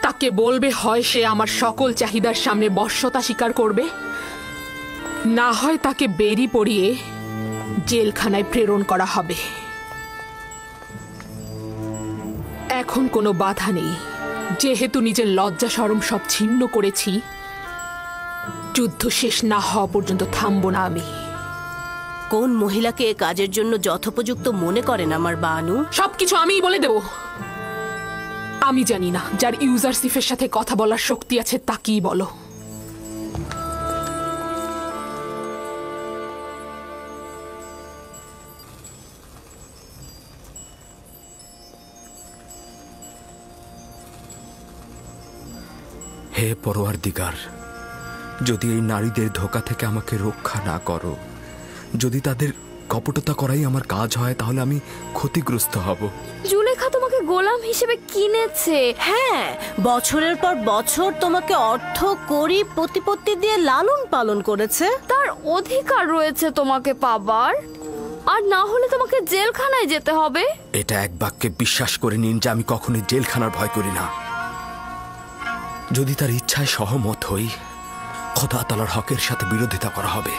তাকে বলবে হয় সে আমার সকল চাহিদার সামনে বশ্যতা স্বীকার করবে, না হয় তাকে বেরি পড়িয়ে জেলখানায় প্রেরণ করা হবে। এখন কোনো বাধা নেই, যেহেতু নিজের লজ্জা শরম সব ছিন্ন করেছি। যুদ্ধ শেষ না হওয়া পর্যন্ত থামবো না আমি। কোন মহিলাকে এ কাজের জন্য যথোপযুক্ত মনে করেন আমার বানু? সবকিছু আমিই বলে দেব। আমি জানি না, যার ইউজারশিপের সাথে কথা বলার শক্তি আছে তাকেই বলো। হে পরওয়ারদিগার, যদি এই নারীদের ধোঁকা থেকে আমাকে রক্ষা না করো, যদি তাদের কপটতা করাই আমার কাজ হয়, তাহলে আমি ক্ষতিগ্রস্ত হব। জুলেখা তোমাকে গোলাম হিসেবে কিনেছে। হ্যাঁ, বছরের পর বছর তোমাকে অর্থ করি প্রতিপত্তি দিয়ে লালন পালন করেছে। তার অধিকার রয়েছে তোমাকে পাবার, আর না হলে তোমাকে জেলখানায় যেতে হবে। এটা এক বাক্যে বিশ্বাস করে নিন যে আমি কখনোই জেলখানার ভয় করি না। যদি তার ইচ্ছায় সহমত হই, খোদা তাআলার হকের সাথে বিরোধিতা করা হবে।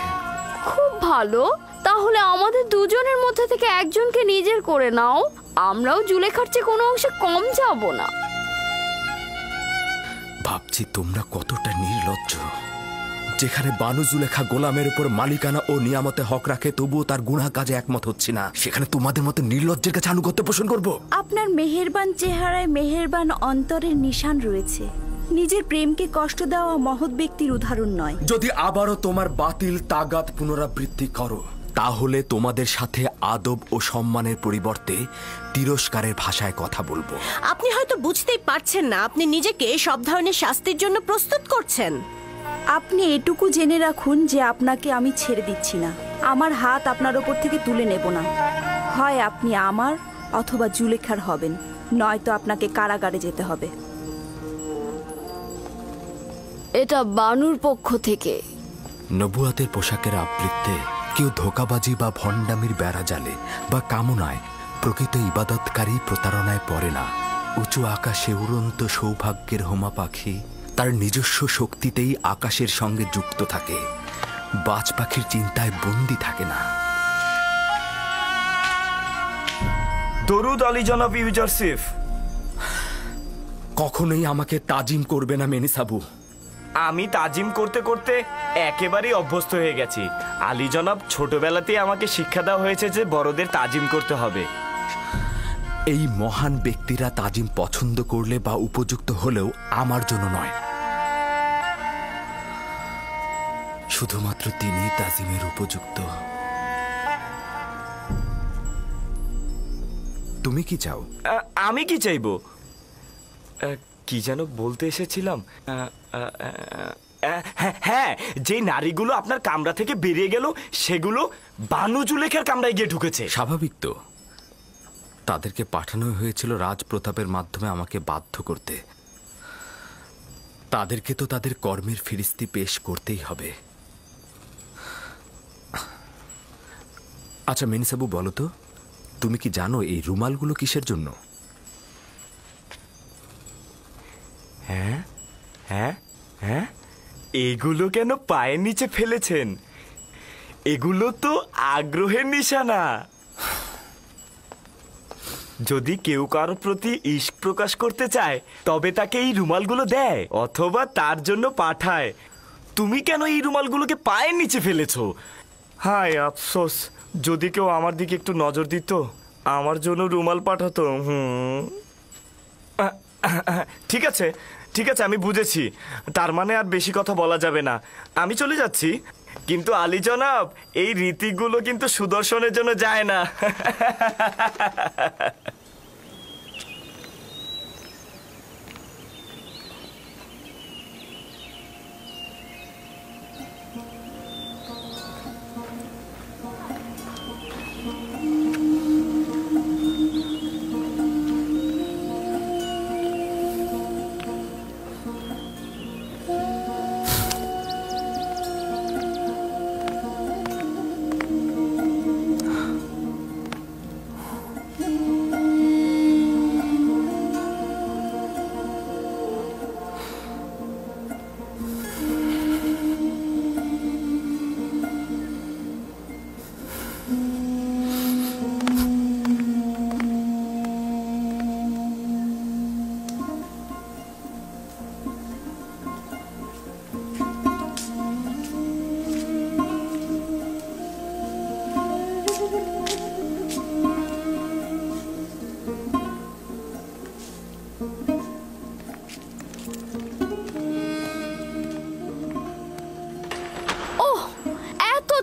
খুব ভালো, তাহলে আমাদের দুজনের মধ্যে থেকে একজনকে নিজের করে নাও। আমরাও জুলেখার চেয়ে কোনো অংশে কম যাব না। ভাবছি তোমরা কতটা নির্লজ্জ। যেখানে বানু জুলেখা গোলামের উপর মালিকানা ও নিয়ামতে হক রাখে, তবুও তার গুনাহ কাজে একমত হচ্ছে না, সেখানে তোমাদের মতো নির্লজ্জের কাছে আনুগত্য পোষণ করব? আপনার মেহেরবান চেহারায় মেহেরবান অন্তরের নিশান রয়েছে। নিজের প্রেমকে কষ্ট দেওয়া মহৎ ব্যক্তির উদাহরণ নয়। যদি আবারও তোমার বাতিল তাগাদ পুনরাবৃত্তি করো, তাহলে তোমাদের সাথে আদব ও সম্মানের পরিবর্তে তিরস্কারের ভাষায় কথা বলবো। আপনি হয়তো বুঝতেই পারছেন না আপনি নিজেকে সব ধরনের শাস্তির জন্য প্রস্তুত করছেন। আপনি এটুকু জেনে রাখুন যে আপনাকে আমি ছেড়ে দিচ্ছি না। আমার হাত আপনার ওপর থেকে তুলে নেব না। হয় আপনি আমার, অথবা জুলেখার হবেন, নয়তো আপনাকে কারাগারে যেতে হবে। এটা বানুর পক্ষ থেকে। নবুয়াতের পোশাকের আবৃত্তে কেউ ধোঁকাবাজি বা ভণ্ডামির বেড়া জালে বা কামনায় প্রকৃত ইবাদতকারী প্রতারণায় পড়ে না। উঁচু আকাশে উড়ন্ত সৌভাগ্যের হোমা পাখি তার নিজস্ব শক্তিতেই আকাশের সঙ্গে যুক্ত থাকে, বাজ পাখির চিন্তায় বন্দি থাকে না। দরুদ আলী জনাব ইউজারসিফ। কখনোই আমাকে তাজিম করবে না মেনিসাবু। আমি তাজিম করতে করতে একেবারেই অভ্যস্ত হয়ে গেছি। আলী জনাব ছোটবেলাতেই আমাকে শিক্ষা দেওয়া হয়েছে যে বড়দের তাজিম করতে হবে। এই মহান ব্যক্তিরা তাজিম পছন্দ করলে বা উপযুক্ত হলেও আমার জন্য নয়, শুধুমাত্র তিনি তাজিমের উপযুক্ত। তুমি কি চাও? আমি কি চাইবো? কি যেন বলতে এসেছিলাম। হ্যাঁ, যে নারীগুলো আপনার কামরা থেকে বেরিয়ে গেল সেগুলো বানু জুলেখার কামরায় গিয়ে ঢুকেছে। স্বাভাবিক তো, তাদেরকে পাঠানো হয়েছিল রাজপ্রতাপের মাধ্যমে আমাকে বাধ্য করতে। তাদেরকে তো তাদের কর্মের ফিরিস্তি পেশ করতেই হবে। আচ্ছা মেনিসাবু, বলো তো, তুমি কি জানো এই রুমালগুলো কিসের জন্য? হ্যাঁ হ্যাঁ হ্যাঁ, এগুলো কেন পায়ের নিচে ফেলেছেন? এগুলো তো আগ্রহের নিশানা। যদি কেউ কারোর প্রতি ইশক প্রকাশ করতে চায় তবে তাকে এই রুমালগুলো দেয় অথবা তার জন্য পাঠায়। তুমি কেন এই রুমালগুলোকে পায়ের নিচে ফেলেছো? হায় আফসোস, যদি কেউ আমার দিকে একটু নজর দিত, আমার জন্য রুমাল পাঠাতো। ঠিক আছে ঠিক আছে, আমি বুঝেছি। তার মানে আর বেশি কথা বলা যাবে না। আমি চলে যাচ্ছি। কিন্তু আলী জনাব, এই রীতিগুলো কিন্তু সুদর্শনের জন্য যায় না।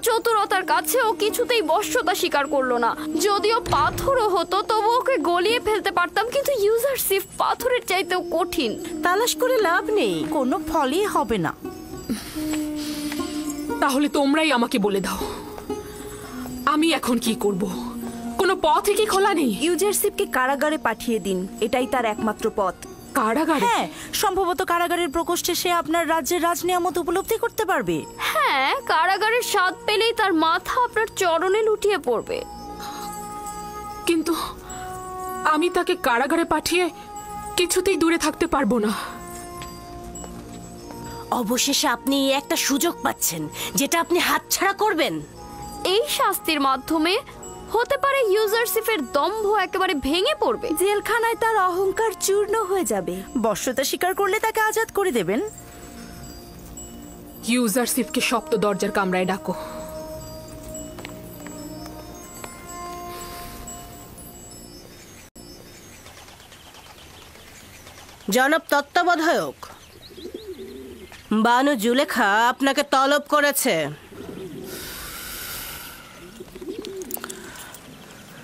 চতুরতার কাছে ও কিছুতেই বশ্যতা স্বীকার করলো না। যদিও পাথরও হতো তবু ওকে গলিয়ে ফেলতে পারতাম, কিন্তু ইউজারসিফ পাথরের চাইতেও কঠিন। তালাশ করে লাভ নেই, কোনো ফলই হবে না। তাহলে তোমরাই আমাকে বলে দাও, আমি এখন কি করব? কোনো পথই কি খোলা নেই? ইউজারসিফকে কারাগারে পাঠিয়ে দিন, এটাই তার একমাত্র পথ। কারাগারে? হ্যাঁ, সম্ভবত কারাগারের প্রকোষ্ঠে সে আপনার রাজ্যের রাজনিয়ামত উপলব্ধি করতে পারবে। হ্যাঁ, কারাগারের স্বাদ পেলেই তার মাথা আপনার চরণে লুটিয়ে পড়বে। কিন্তু আমি তাকে কারাগারে পাঠিয়ে কিছুতেই দূরে থাকতে পারবো না। অবশেষে আপনি একটা সুযোগ পাচ্ছেন যেটা আপনি হাতছাড়া করবেন। এই শাস্তির মাধ্যমে হতে পারে ইউজারসিফের দম্ভ একেবারে ভেঙে পড়বে। জেলখানায় তার অহংকার চূর্ণ হয়ে যাবে। বশ্যতা স্বীকার করলে তাকে আজাদ করে দেবেন। ইউজারসিফকে সপ্ত দরজার কামরায় ডাকো। জনাব তত্ত্বাবধায়ক, বানু জুলেখা আপনাকে তলব করেছে।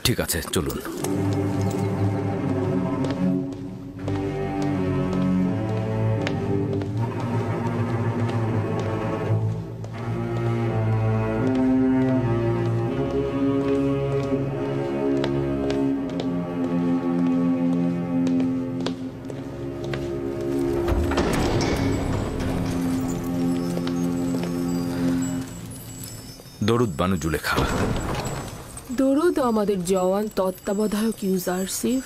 ঠিক আছে, চলুন। দরুদ বানু জুলেখা। দরুদ আমাদের জওয়ান তত্ত্বাবধায়ক ইউজারসিফ।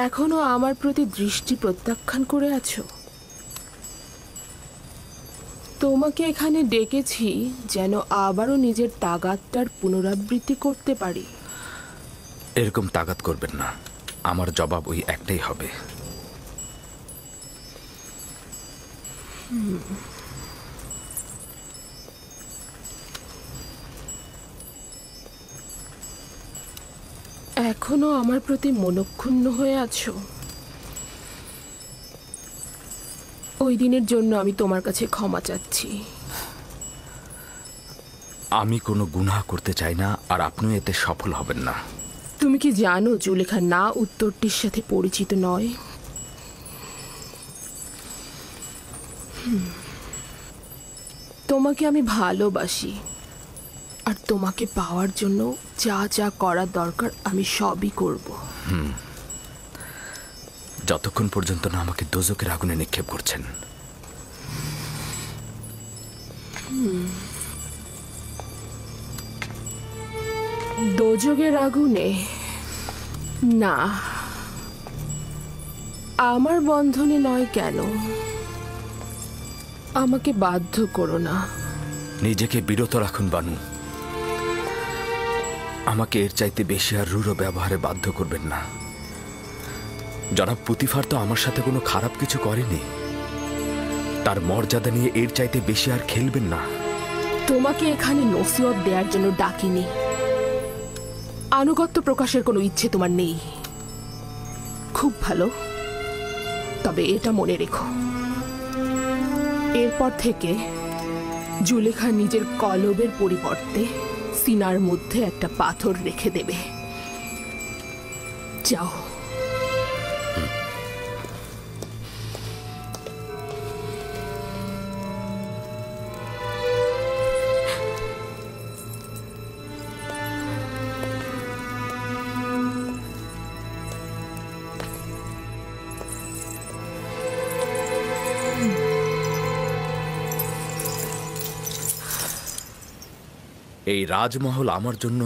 এখনো আমার প্রতি দৃষ্টি প্রত্যাখ্যান করে আছো? তোমাকে এখানে ডেকেছি যেন আবারও নিজের তাগাদটার পুনরাবৃত্তি করতে পারি। এরকম তাগাদ করবেন না, আমার জবাব ওই একটাই হবে। এখনো আমার প্রতি মনক্ষুণ্ণ হয়ে আছো? ওই দিনের জন্য আমি তোমার কাছে ক্ষমা চাচ্ছি। আমি কোনো গুনাহ করতে চাই না, আর আপনিও এতে সফল হবেন না। তুমি কি জানো জুলেখা না উত্তরটির সাথে পরিচিত নয়? তোমাকে আমি ভালোবাসি, আর তোমাকে পাওয়ার জন্য যা যা করার দরকার আমি সবই করব। যতক্ষণ পর্যন্ত না আমাকে দোজকের আগুনে নিক্ষেপ করছেন। দোজকের আগুনে না, আমার বন্ধনে নয়। কেন? আমাকে বাধ্য করো না। নিজেকে বিরত রাখুন বানু। আমাকে এর চাইতে বেশি আর রূঢ় ব্যবহারে বাধ্য করবেন না। জনাব পুতিফার তো আমার সাথে কোনো খারাপ কিছু করেনি। তার মর্যাদা নিয়ে এর চাইতে বেশি আর খেলবেন না। তোমাকে এখানে নসিহত দেওয়ার জন্য ডাকিনি। আনুগত্য প্রকাশের কোনো ইচ্ছে তোমার নেই। খুব ভালো, তবে এটা মনে রেখো, এরপর থেকে জুলেখা নিজের কলবের পরিবর্তে সিনার মধ্যে একটা পাথর রেখে দেবে। যাও। এই রাজমহল আমার জন্য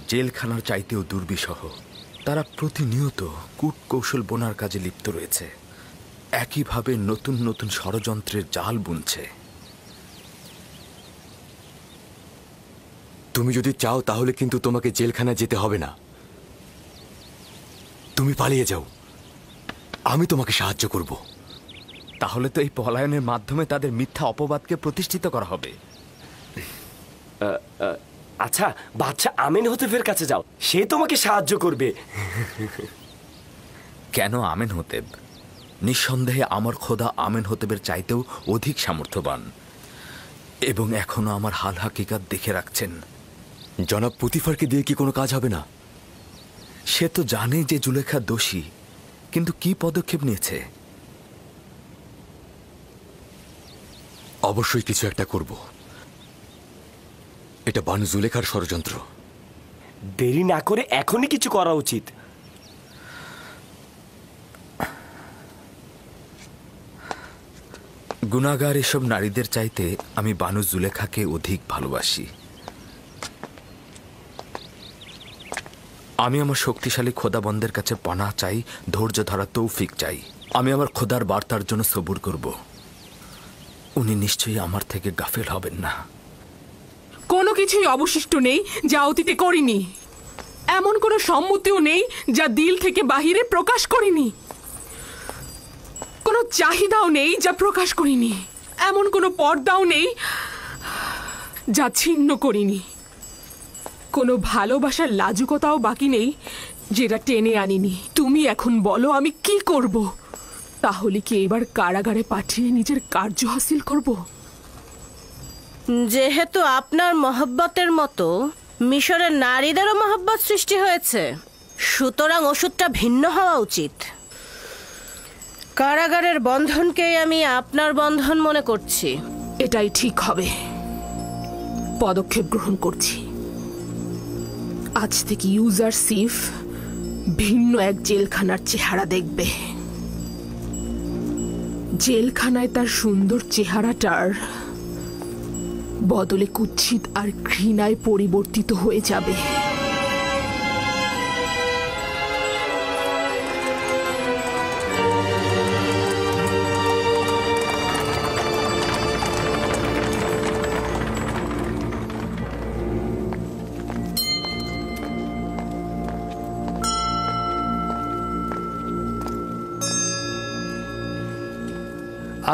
জেলখানার চাইতেও দুর্বিষহ। তারা প্রতিনিয়ত কূটকৌশল বোনার কাজে লিপ্ত রয়েছে, একইভাবে নতুন নতুন ষড়যন্ত্রের জাল বুনছে। তুমি যদি চাও তাহলে কিন্তু তোমাকে জেলখানায় যেতে হবে না। তুমি পালিয়ে যাও, আমি তোমাকে সাহায্য করব। তাহলে তো এই পলায়নের মাধ্যমে তাদের মিথ্যা অপবাদকে প্রতিষ্ঠিত করা হবে। আচ্ছা, বাচ্চা আমিন হতেফের কাছে যাও, সে তোমাকে সাহায্য করবে। কেন আমেন হতেব? নিঃসন্দেহে আমার খোদা আমেন হতেবের চাইতেও অধিক সামর্থ্যবান, এবং এখনো আমার হাল হাকিকাত দেখে রাখছেন। জনাব পুতিফারকে দিয়ে কি কোনো কাজ হবে না? সে তো জানে যে জুলেখা দোষী, কিন্তু কি পদক্ষেপ নিয়েছে? অবশ্যই কিছু একটা করব। এটা বানু জুলেখার ষড়যন্ত্র। দেরি না করে এখনই কিছু করা উচিত। গুনাহগার এসব নারীদের চাইতে আমি বানু জুলেখাকে অধিক ভালোবাসি। আমি আমার শক্তিশালী খোদাবন্দের কাছে পানাহ চাই, ধৈর্য ধরা তৌফিক চাই। আমি আমার খোদার বার্তার জন্য সবুর করব। উনি নিশ্চয়ই আমার থেকে গাফেল হবেন না। কোনো কিছুই অবশিষ্ট নেই যা অতীতে করিনি, এমন কোনো সম্মতিও নেই যা দিল থেকে বাহিরে প্রকাশ করিনি, কোনো চাহিদাও নেই যা প্রকাশ করিনি, এমন কোনো পর্দাও নেই যা ছিন্ন করিনি, কোনো ভালোবাসার লাজুকতাও বাকি নেই যেটা টেনে আনিনি। তুমি এখন বলো আমি কি করব? তাহলে কি এবার কারাগারে পাঠিয়ে নিজের কার্য হাসিল করব? যেহেতু আপনার মহব্বতের মতো মিশরের নারীদেরও মহব্বত সৃষ্টি হয়েছে, সুতরাং ওষুধটা ভিন্ন হওয়া উচিত। কারাগারের বন্ধনকেই আমি আপনার বন্ধন মনে করছি। এটাই ঠিক হবে। পদক্ষেপ গ্রহণ করছি। আজ থেকে ইউজারসিফ ভিন্ন এক জেলখানার চেহারা দেখবে। জেলখানায় তার সুন্দর চেহারাটার বদলে কুৎসিত আর ঘৃণায় পরিবর্তিত হয়ে যাবে।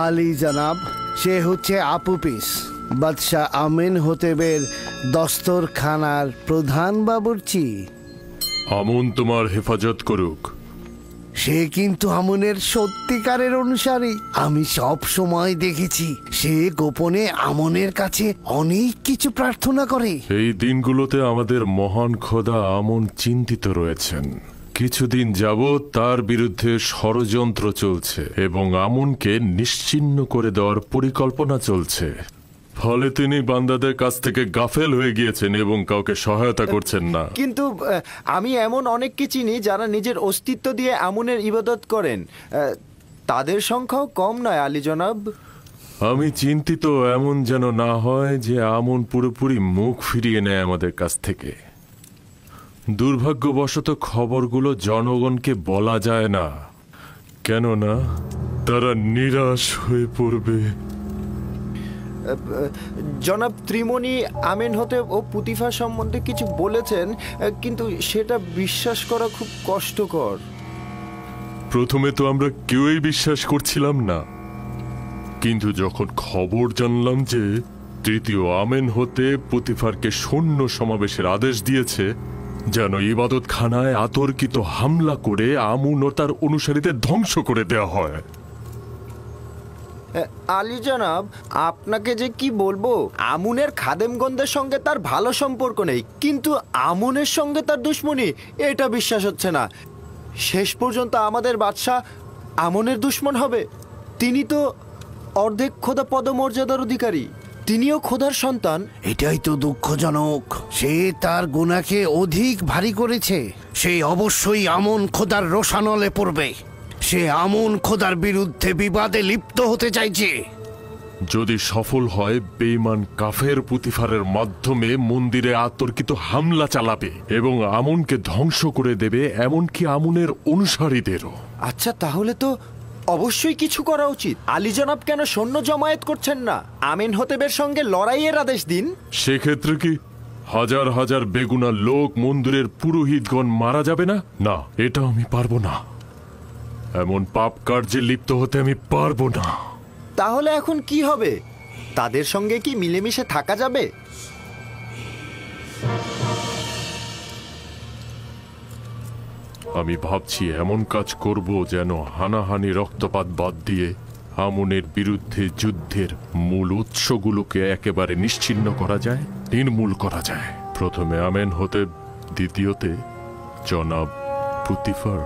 আলী জনাব, সে হচ্ছে আপুপিস, বাদশাহ আমিন হতেবের দস্তরখানার প্রধান বাবুর্চি। আমুন তোমার হেফাজত করুক। সে কিন্তু আমনের সত্যিকারের অনুসারী। আমি সব সময় দেখেছি সে গোপনে আমনের কাছে অনেক কিছু প্রার্থনা করে। এই দিনগুলোতে আমাদের মহান খোদা আমন চিন্তিত রয়েছেন। কিছুদিন যাবৎ তার বিরুদ্ধে ষড়যন্ত্র চলছে এবং আমনকে নিশ্চিহ্ন করে দেওয়ার পরিকল্পনা চলছে। ফলে তিনি বান্দাদের কাছ থেকে গাফেল হয়ে গিয়েছেন এবং কাউকে সহায়তা করছেন না। কিন্তু আমি এমন অনেককে চিনি যারা নিজের অস্তিত্ব দিয়ে আমনের ইবাদত করেন। তাদের সংখ্যাও কম নয় আলী জনাব। আমি চিন্তিত এমন যেন না হয় যে আমন পুরোপুরি মুখ ফিরিয়ে নেয় আমাদের কাছ থেকে। দুর্ভাগ্যবশত খবরগুলো জনগণকে বলা যায় না, কেননা তারা নিরাশ হয়ে পড়বে। জনাব ত্রিমণি আমিন হতে ও পুতিফা সম্বন্ধে কিছু বলেছেন, কিন্তু সেটা বিশ্বাস করা খুব কষ্টকর। প্রথমে তো আমরা কেউই বিশ্বাস করছিলাম না, কিন্তু যখন খবর জানলাম যে তৃতীয় আমেন হতে পুতিফারকে সৈন্য সমাবেশের আদেশ দিয়েছে যেন ইবাদতখানায় আতর্কিত হামলা করে আমুন ও তার অনুসারীদের ধ্বংস করে দেওয়া হয়। আলী জনাব, আপনাকে যে কি বলবো, আমুনের খাদেমগণদের সঙ্গে তার ভালো সম্পর্ক নেই, কিন্তু আমুনের সঙ্গে তার দুশ্মনী, এটা বিশ্বাস হচ্ছে না। শেষ পর্যন্ত আমাদের বাদশাহ আমুনের দুশ্মন হবে? তিনি তো অর্ধেক খোদা পদমর্যাদার অধিকারী, তিনিও খোদার সন্তান। এটাই তো দুঃখজনক। সে তার গুনাহকে অধিক ভারী করেছে। সে অবশ্যই আমন খোদার রোষানলে পড়বে। সে আমন খোদার বিরুদ্ধে বিবাদে লিপ্ত হতে চাইছে। যদি সফল হয়, বেঈমান কাফের পুতিফারের মাধ্যমে মন্দিরে আতর্কিত হামলা চালাবে এবং আমনকে ধ্বংস করে দেবে, এমনকি আমনের অনুসারীদেরও। আচ্ছা, তাহলে তো অবশ্যই কিছু করা উচিত। আলী জনাব কেন সৈন্য জমায়েত করছেন না? আমিন হতেবের সঙ্গে লড়াইয়ের আদেশ দিন। সেক্ষেত্রে কি হাজার হাজার বেগুনা লোক মন্দিরের পুরোহিতগণ মারা যাবে না? না, এটা আমি পারবো না। এমন পাপ কার্যে লিপ্ত হতে আমি পারবো না। তাহলে এখন কি হবে? তাদের সঙ্গে কি মিলেমিশে থাকা যাবে? আমি ভাবছি এমন কাজ করব যেন হানাহানি রক্তপাত বাদ দিয়ে আমনের বিরুদ্ধে যুদ্ধের মূল উৎসগুলোকে একেবারে নিশ্চিহ্ন করা যায়, নির্মূল করা যায়। প্রথমে আমেন হতে, দ্বিতীয়তে জনাব পুতিফার।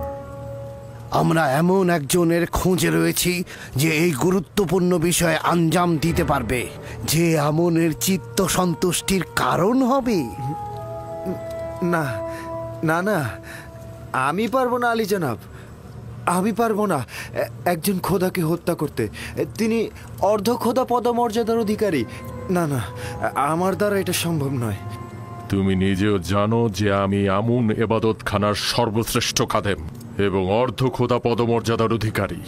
আমরা এমন একজনের খোঁজে রয়েছি যে এই গুরুত্বপূর্ণ বিষয়ে আঞ্জাম দিতে পারবে, যে আমনের চিত্ত সন্তুষ্টির কারণ হবে। না না না, আমি পারবো না আলী জনাব, আমি পারবো না একজন খোদাকে হত্যা করতে। তিনি অর্ধ খোদা পদমর্যাদার অধিকারী। না না, আমার দ্বারা এটা সম্ভব নয়। তুমি নিজেও জানো যে আমি আমুন এবাদতখানার সর্বশ্রেষ্ঠ খাদেম এবং অর্ধ খোদা পদমর্যাদার অধিকারী।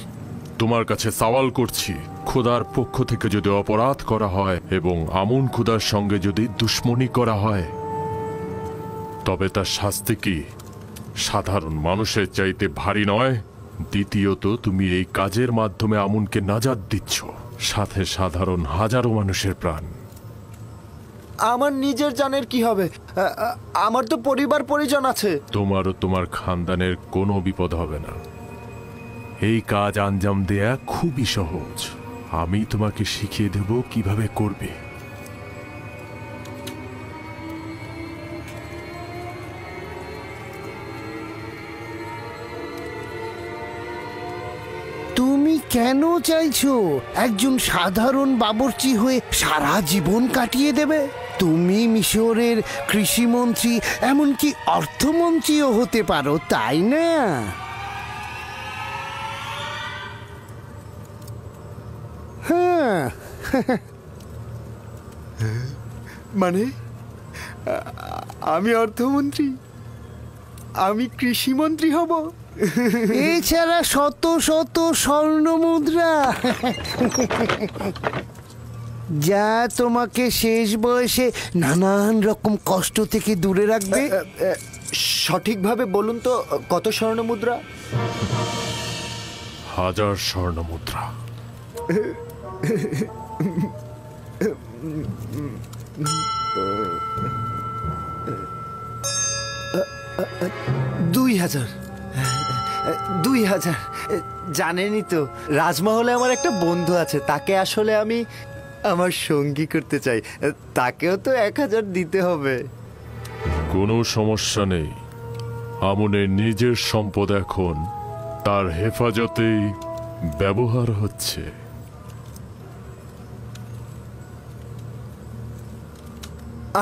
তোমার কাছে সওয়াল করছি, খোদার পক্ষ থেকে যদি অপরাধ করা হয় এবং আমুন খোদার সঙ্গে যদি দুশ্মনী করা হয়, তবে তার শাস্তি কি সাধারণ মানুষের চাইতে ভারী নয়? দ্বিতীয়ত, তুমি এই কাজের মাধ্যমে আমুনকে নাজাত দিচ্ছ, সাথে সাধারণ হাজারো মানুষের প্রাণ। আমার নিজের জানের কি হবে? আমার তো পরিবার পরিজন আছে। তোমার ও তোমার খানদানের কোনো বিপদ হবে না। এই কাজ আঞ্জাম দেয়া খুবই সহজ। আমি তোমাকে শিখিয়ে দেব কিভাবে করবে। তুমি কেন চাইছো একজন সাধারণ বাবুর্চি হয়ে সারা জীবন কাটিয়ে দেবে? তুমি মিশরের কৃষিমন্ত্রী, এমনকি অর্থমন্ত্রীও হতে পারো, তাই না? হ্যাঁ, মানে আমি অর্থমন্ত্রী, আমি কৃষিমন্ত্রী হব। এছাড়া শত শত স্বর্ণ মুদ্রা, যা তোমাকে শেষ বয়সে নানান রকম কষ্ট থেকে দূরে রাখবে। সঠিকভাবে বলুন তো, কত স্বর্ণ মুদ্রা? 1000 স্বর্ণ মুদ্রা। 2000। জানেনই তো, রাজমহলে আমার একটা বন্ধু আছে, তাকে আসলে আমি আমার সঙ্গী করতে চাই। তাকেও তো 1000 দিতে হবে। কোনো সমস্যা নেই, আমনের নিজের সম্পদ এখন তার হেফাজতেই ব্যবহার হচ্ছে।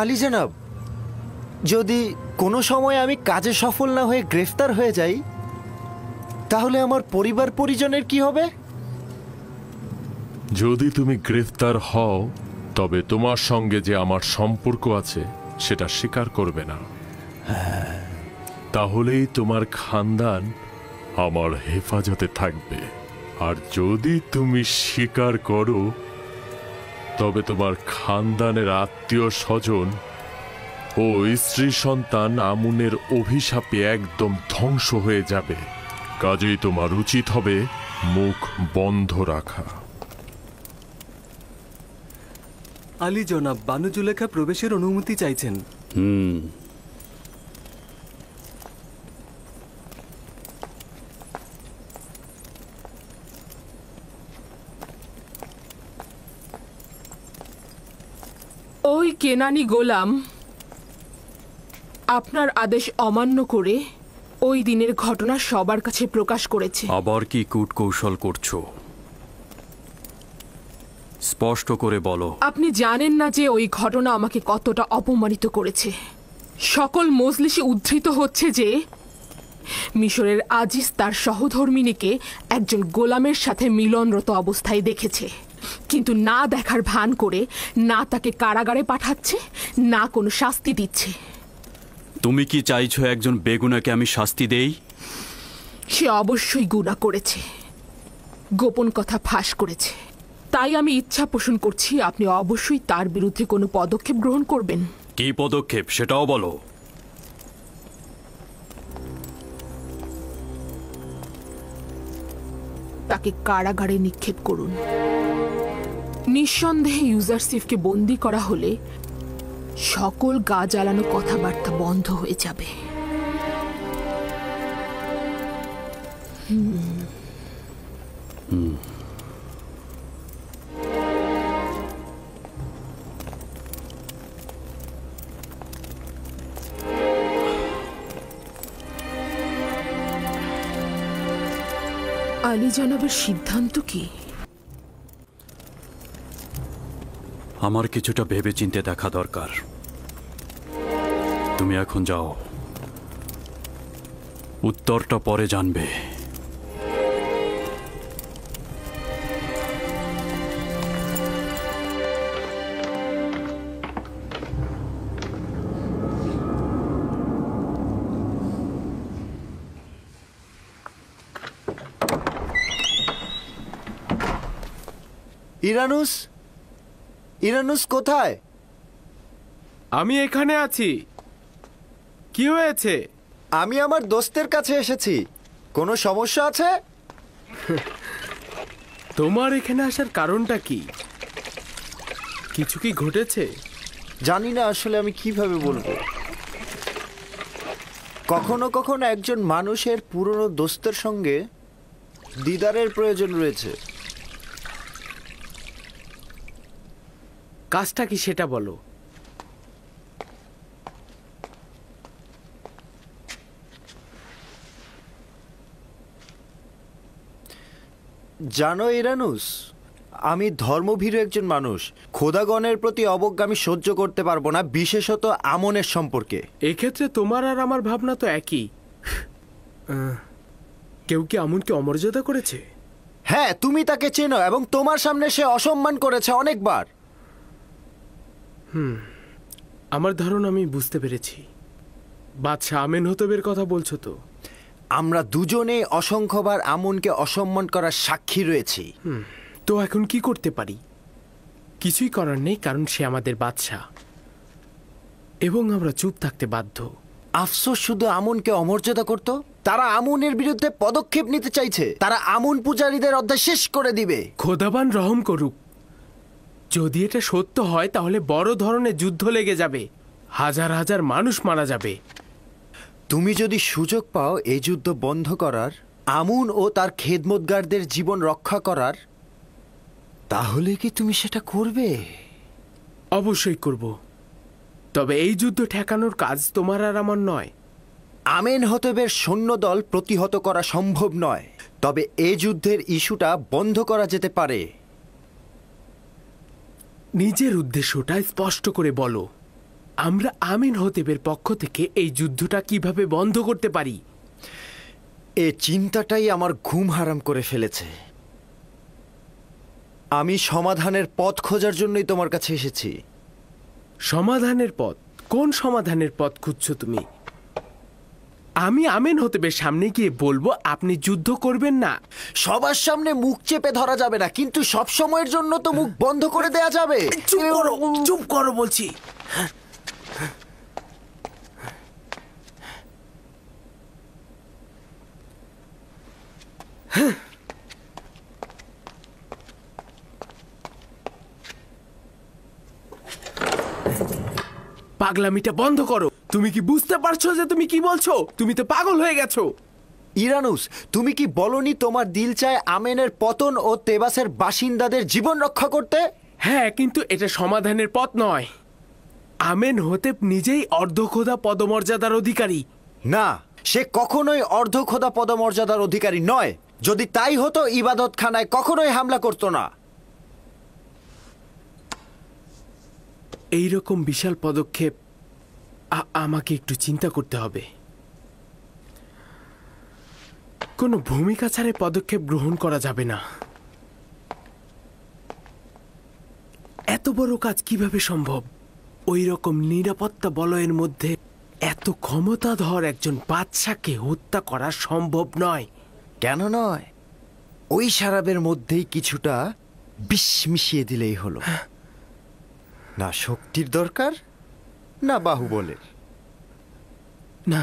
আলী জনাব, যদি কোনো সময় আমি কাজে সফল না হয়ে গ্রেফতার হয়ে যাই, তাহলে আমার পরিবার পরিজনের কি হবে? যদি তুমি গ্রেফতার হও, তবে তোমার সঙ্গে যে আমার সম্পর্ক আছে সেটা স্বীকার করবে না। তাহলেই তোমার খানদান আমার হেফাজতে থাকবে। আর যদি তুমি স্বীকার করো, তবে তোমার খানদানের আত্মীয় স্বজন ও স্ত্রী সন্তান আমুনের অভিশাপে একদম ধ্বংস হয়ে যাবে। কাজেই তোমার উচিত হবে মুখ বন্ধ রাখা। আলী জনাব, বানু জুলেখা প্রবেশের অনুমতি চাইছেন। ওই কেনানি গোলাম আপনার আদেশ অমান্য করে ওই দিনের ঘটনা সবার কাছে প্রকাশ করেছে। আবার কি কূট কৌশল করছো? স্পষ্ট করে বলো। আপনি জানেন না যে ওই ঘটনা আমাকে কতটা অপমানিত করেছে। সকল মজলিসে উদ্ধৃত হচ্ছে যে মিশরের আজিজ তার সহধর্মিনীকে একজন গোলামের সাথে মিলনরত অবস্থায় দেখেছে, কিন্তু না দেখার ভান করে না তাকে কারাগারে পাঠাচ্ছে, না কোনো শাস্তি দিচ্ছে। তুমি কি চাইছো একজন বেগুনাকে আমি শাস্তি দেই? সে অবশ্যই গুনাহ করেছে, গোপন কথা ফাঁস করেছে। তাই আমি ইচ্ছা পোষণ করছি আপনি অবশ্যই তার বিরুদ্ধে কোনো পদক্ষেপ গ্রহণ করবেন। কি পদক্ষেপ সেটাও বলো। তাকে কারাগারে নিক্ষেপ করুন। নিঃসন্দেহে ইউজারসিফকে বন্দী করা হলে সকল গা জ্বালানো কথাবার্তা বন্ধ হয়ে যাবে। আলী জনাবের সিদ্ধান্ত কি? আমার কিছুটা ভেবে চিন্তে দেখা দরকার। তুমি এখন যাও, উত্তরটা পরে জানবে। ইরানুস, ইরানুস কোথায়? আমি এখানে আছি। কি হয়েছে? আমি আমার দোস্তের কাছে এসেছি। কোনো সমস্যা আছে? তোমার এখানে আসার কারণটা কি? কিছু কি ঘটেছে? জানি না আসলে আমি কিভাবে বলবো। কখনো কখনো একজন মানুষের পুরনো দোস্তের সঙ্গে দিদারের প্রয়োজন রয়েছে। কাজটা কি সেটা বলো। জানো ইরানুস, আমি ধর্মভীরু একজন মানুষ। খোদাগণের প্রতি অবজ্ঞা আমি সহ্য করতে পারবো না, বিশেষত আমনের সম্পর্কে। এক্ষেত্রে তোমার আর আমার ভাবনা তো একই। কেউ কি আমনকে অমর্যাদা করেছে? হ্যাঁ, তুমি তাকে চেনো এবং তোমার সামনে সে অসম্মান করেছে অনেকবার। আমার ধারণা আমি বুঝতে পেরেছি। বাদশাহ আমেনহতেবের কথা বলছো তো? আমরা দুজনে অসংখ্যবার আমুনকে অসম্মান করার সাক্ষী রয়েছি। তো এখন কি করতে পারি? কিছুই করার নেই, কারণ সে আমাদের বাদশাহ এবং আমরা চুপ থাকতে বাধ্য। আফসোস শুধু আমুনকে অমর্যাদা করত। তারা আমুনের বিরুদ্ধে পদক্ষেপ নিতে চাইছে। তারা আমুন পূজারীদের অধ্যায় শেষ করে দিবে। খোদাবান রহম করুক। যদি এটা সত্য হয় তাহলে বড় ধরনের যুদ্ধ লেগে যাবে, হাজার হাজার মানুষ মারা যাবে। তুমি যদি সুযোগ পাও এই যুদ্ধ বন্ধ করার, আমুন ও তার খেদমতগারদের জীবন রক্ষা করার, তাহলে কি তুমি সেটা করবে? অবশ্যই করব, তবে এই যুদ্ধ ঠেকানোর কাজ তোমার আর আমার নয়। আমেনহতেবের সৈন্যদল প্রতিহত করা সম্ভব নয়, তবে এই যুদ্ধের ইস্যুটা বন্ধ করা যেতে পারে। নিজের উদ্দেশ্যটা স্পষ্ট করে বলো। আমরা আমেনহতেবের পক্ষ থেকে এই যুদ্ধটা কিভাবে বন্ধ করতে পারি? এ চিন্তাটাই আমার ঘুম হারাম করে ফেলেছে। আমি সমাধানের পথ খোঁজার জন্যই তোমার কাছে এসেছি। সমাধানের পথ? কোন সমাধানের পথ খুঁজছো তুমি? আমি আমেনহতেবের সামনে গিয়ে বলবো আপনি যুদ্ধ করবেন না। সবার সামনে মুখ চেপে ধরা যাবে না, কিন্তু সব সময়ের জন্য তো মুখ বন্ধ করে দেয়া যাবে। চুপ করো বলছি। পাগলামিটা বন্ধ করো। তুমি কি বুঝতে পারছো যে তুমি কি বলছো? তুমি তো পাগল হয়ে গেছো। ইরানুস, তুমি কি বলনি তোমার দিল চায় আমেনের পতন ও তেবাসের বাসিন্দাদের জীবন রক্ষা করতে? হ্যাঁ, কিন্তু এটা সমাধানের পথ নয়। আমেনহতেব নিজেই অর্ধখোদা পদমর্যাদার অধিকারী। না, সে কখনোই অর্ধখোদা পদমর্যাদার অধিকারী নয়। যদি তাই হতো ইবাদতখানায় কখনোই হামলা করতো না। এইরকম বিশাল পদক্ষেপ আমাকে একটু চিন্তা করতে হবে। কোনো ভূমিকা ছাড়াই পদক্ষেপ গ্রহণ করা যাবে না। এত বড় কাজ কিভাবে সম্ভব? ওই রকম নিরাপত্তা বলয়ের মধ্যে এত ক্ষমতাধর একজন বাদশাকে হত্যা করা সম্ভব নয়। কেন নয়? ওই শারাবের মধ্যেই কিছুটা বিষ মিশিয়ে দিলেই হলো। না শক্তির দরকার, না বাহুবলের। না,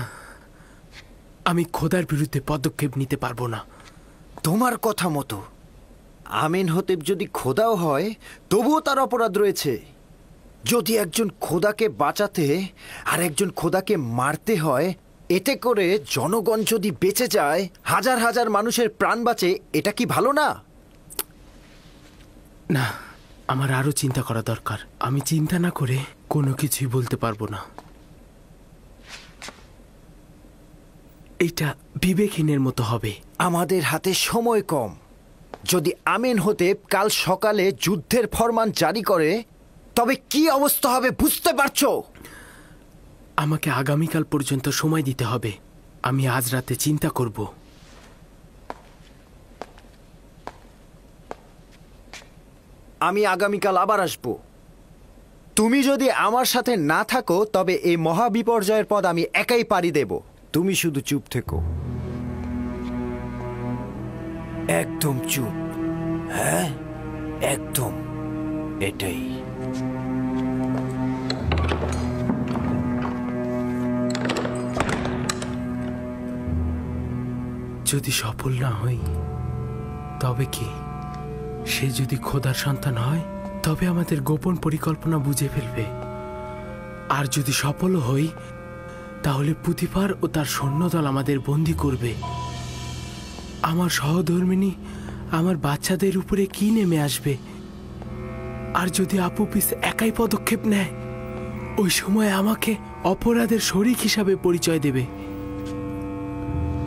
আমি খোদার বিরুদ্ধে পদক্ষেপ নিতে পারবো না। তোমার কথা মতো আমেনহতেব যদি খোদাও হয়, তবুও তার অপরাধ রয়েছে। যদি একজন খোদাকে বাঁচাতে আর একজন খোদাকে মারতে হয়, এতে করে জনগণ যদি বেঁচে যায়, হাজার হাজার মানুষের প্রাণ বাঁচে, এটা কি ভালো না? না, আমার আরো চিন্তা করা দরকার। আমি চিন্তা না করে কোনো কিছুই বলতে পারবো না। এটা বিবেকহীনের মতো হবে। আমাদের হাতে সময় কম। যদি আমেনহতেব কাল সকালে যুদ্ধের ফরমান জারি করে, তবে কি অবস্থা হবে বুঝতে পারছো? আমাকে আগামীকাল পর্যন্ত সময় দিতে হবে। আমি আজ রাতে চিন্তা করব। আমি আগামীকাল আবার আসব। তুমি যদি আমার সাথে না থাকো, তবে এই মহাবিপর্যয়ের পদ আমি একাই পাড়ি দেব। তুমি শুধু চুপ থেকো, একদম চুপ। হ্যাঁ, একদম, এটাই। যদি সফল না হই তবে কি? সে যদি খোদার সন্তান হয়, তবে আমাদের গোপন পরিকল্পনা বুঝে ফেলবে। আর যদি সফল হই, তাহলে পুতিফার ও তার সৈন্যদল আমাদের বন্দী করবে। আমার সহধর্মিনী আমার বাচ্চাদের উপরে কি নেমে আসবে? আর যদি আপুপিস একাই পদক্ষেপ নেয়, ওই সময় আমাকে অপরাধের শরিক হিসাবে পরিচয় দেবে।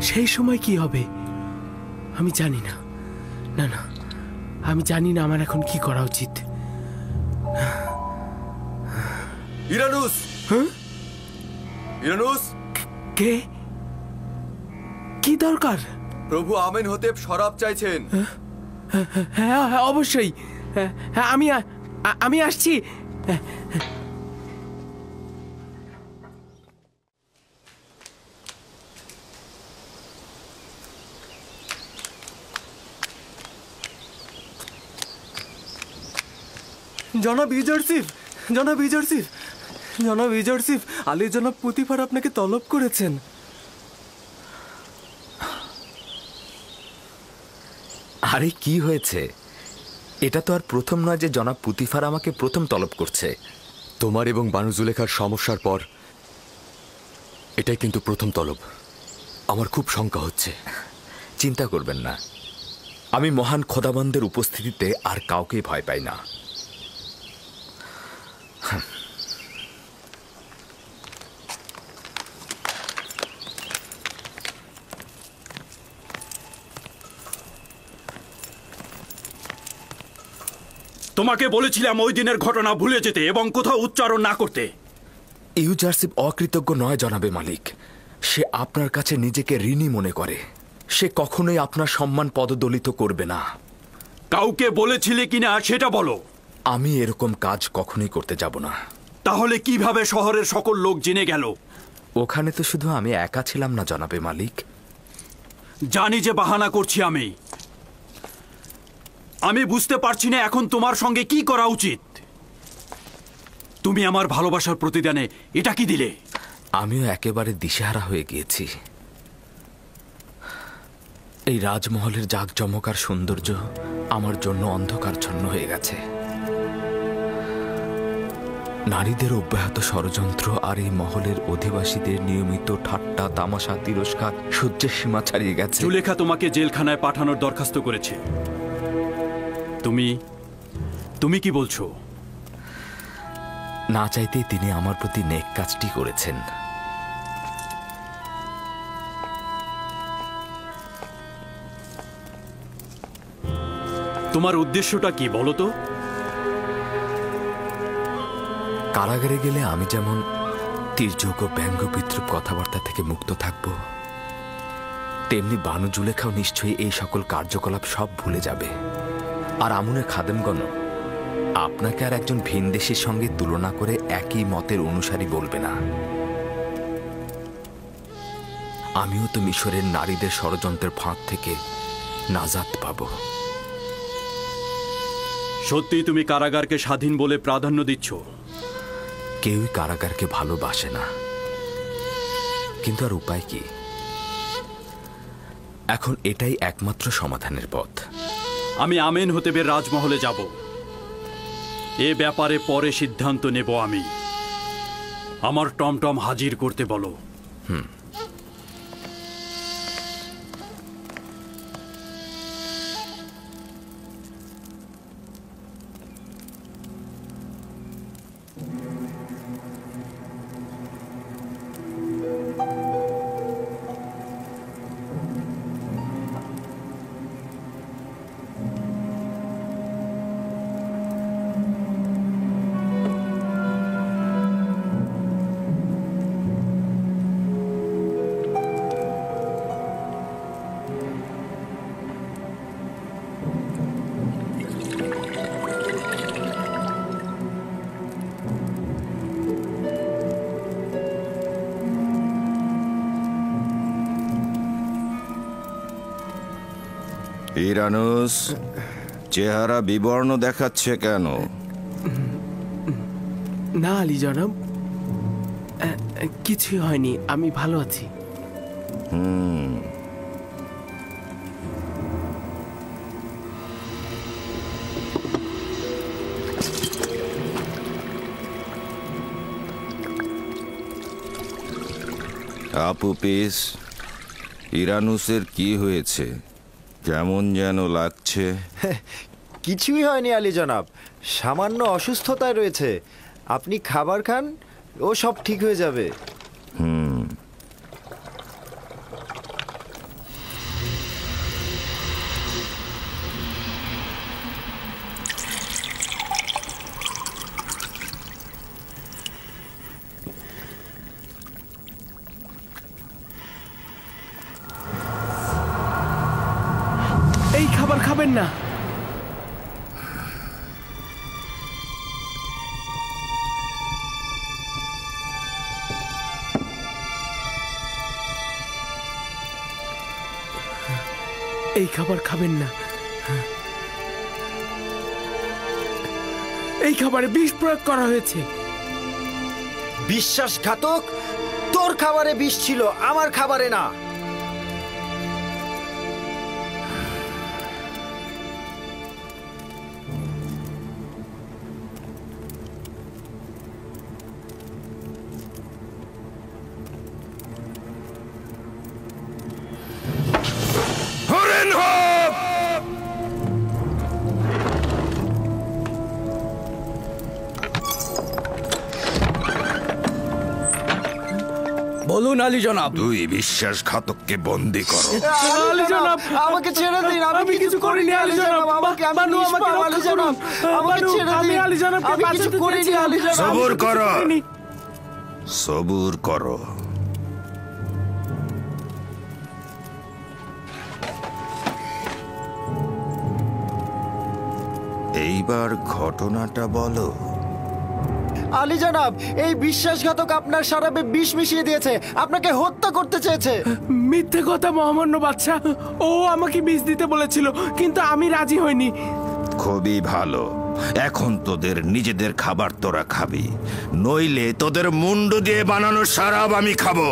সেই সময় কি হবে আমি জানি না। না না, আমি জানি না আমার এখন কি করা উচিত। ইরানুস! ইরানুস! কে? কি দরকার? প্রভু আমেনহতেব শরাব চাইছেন। হ্যাঁ, অবশ্যই। আমি আসছি। জনাব ইউজারশিপ, জনাব ইউজারশিপ, জনাব ইউজারশিপ, আলী জনাব পুতিফার আপনাকে তলব করেছেন। আরে কি হয়েছে? এটা তো আর প্রথম নয় যে জনাব পুতিফার আমাকে প্রথম তলব করছে। তোমার এবং বানু জুলেখার সমস্যার পর এটাই কিন্তু প্রথম তলব। আমার খুব শঙ্কা হচ্ছে। চিন্তা করবেন না, আমি মহান খোদাবন্দের উপস্থিতিতে আর কাউকে ভয় পাই না। তোমাকে বলেছিলাম ওই দিনের ঘটনা ভুলে যেতে এবং কোথাও উচ্চারণ না করতে। ইউজারশিপ অকৃতজ্ঞ নয় জনাবে মালিক, সে আপনার কাছে নিজেকে ঋণী মনে করে। সে কখনোই আপনার সম্মান পদদলিত করবে না। কাউকে বলেছিলে কিনা সেটা বলো। আমি এরকম কাজ কখনোই করতে যাব না। তাহলে কিভাবে শহরের সকল লোক জেনে গেল? ওখানে তো শুধু আমি একা ছিলাম না জনাবে মালিক। জানি যে বাহানা করছি আমি বুঝতে পারছি না এখন তোমার সঙ্গে কি করা উচিত। তুমি আমার ভালোবাসার প্রতিদানে এটা কি দিলে? আমিও একেবারে দিশেহারা হয়ে গিয়েছি। এই রাজমহলের জাঁকজমক আর সৌন্দর্য আমার জন্য অন্ধকারচ্ছন্ন হয়ে গেছে। নারীদের অব্যাহত ষড়যন্ত্র আর এই মহলের অধিবাসীদের নিয়মিত ঠাট্টা তামাশা তিরস্কার সহ্যের সীমা ছাড়িয়ে গেছে। জুলেখা তোমাকে জেলখানায় পাঠানোর দরখাস্ত করেছে। তুমি কি বলছো? না চাইতেই তিনি আমার প্রতি নেক কাজটি করেছেন। তোমার উদ্দেশ্যটা কি বলো তো? কারাগারে গেলে আমি যেমন তীর্যক ও ব্যঙ্গ বিদ্রুপ কথাবার্তা থেকে মুক্ত থাকব, তেমনি বানু জুলেখাও নিশ্চয়ই এই সকল কার্যকলাপ সব ভুলে যাবে। আর আমুনের খাদেমগণ আপনাকে আর একজন ভিনদেশীর সঙ্গে তুলনা করে একই মতের অনুসারী বলবে না। আমিও তো মিশরের নারীদের ষড়যন্ত্রের ফাঁদ থেকে নাজাত পাব। সত্যি তুমি কারাগারকে স্বাধীন বলে প্রাধান্য দিচ্ছ? কেউই কারাগারকে ভালোবাসে না, কিন্তু আর উপায় কি? এখন এটাই একমাত্র সমাধানের পথ। আমি আমেন হতেবের রাজমহলে যাব। এ ব্যাপারে পরে সিদ্ধান্ত নেব আমি। আমার টমটম হাজির করতে বলো। ইরানুস, চেহারা বিবর্ণ দেখাচ্ছে কেন? না আলী জনাব, কিছুই হয়নি, আমি ভালো আছি। আপু পিস, ইরানুসের কি হয়েছে? কেমন যেন লাগছে। কিছুই হয়নি আলী জনাব, সামান্য অসুস্থতায় রয়েছে। আপনি খাবার খান, ও সব ঠিক হয়ে যাবে। এই খাবার খাবেন না। এই খাবার খাবেন না। এই খাবারে বিষ প্রয়োগ করা হয়েছে। বিশ্বাসঘাতক! তোর খাবারে বিষ ছিল, আমার খাবারে না। বলুন আলী জনাব। দুই বিশ্বাসঘাতককে বন্দি করো। আলী জনাব, আমাকে ছেড়ে দিন, আমি কিছু করিনি আলী জনাব। আমাকে আলী জনাব, আমাকে ছেড়ে দিন। আমি আলী জনাবকে আমি কিছু করিনি আলী জনাব। সবুর করো, সবুর করো। এইবার ঘটনাটা বলো। আলী জনাব, এই বিশ্বাসঘাতক আপনার শরাবে বিষ মিশিয়ে দিয়েছে, আপনাকে হত্যা করতে চেয়েছে। মিথ্যে কথা মহামান্য বাদশা, ও আমাকে বিষ দিতে বলেছিল, কিন্তু আমি রাজি হইনি। খুবই ভালো, এখন তোদের নিজেদের খাবার তোরা খাবি, নইলে তোদের মুন্ডু দিয়ে বানানো শরাব আমি খাবো।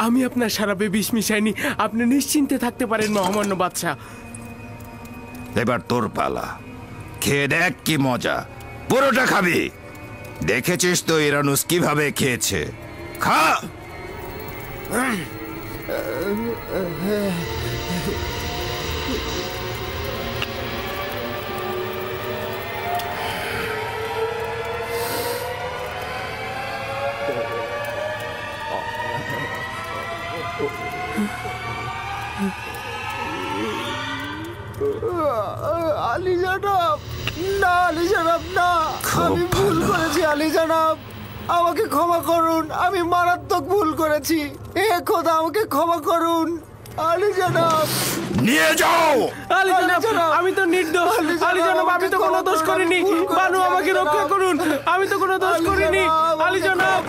আমি আপনার শরাবে বিষ মিশাইনি, আপনি নিশ্চিন্তে থাকতে পারেন মহামান্য বাদশা। এবার তোর পালা, খেয়ে দেখ কি মজা। পুরোটা খাবি। দেখেছিস তো ইরানুস কিভাবে খেয়েছে, খা। আলী জনাব, না আলী জনাব, না, আমি ভুল করেছি আলী জনাব, আমাকে ক্ষমা করুন, আমি মারাত্মক ভুল করেছি, হে খোদা আমাকে ক্ষমা করুন আলী জনাব। নিয়ে যাও। আলী জনাব, আমি তো নির্দোষ। আলী জনাব, আমি তো কোনো দোষ করিনি। বানু আমাকে রক্ষা করুন, আমি তো কোনো দোষ করিনি। আলী জনাব,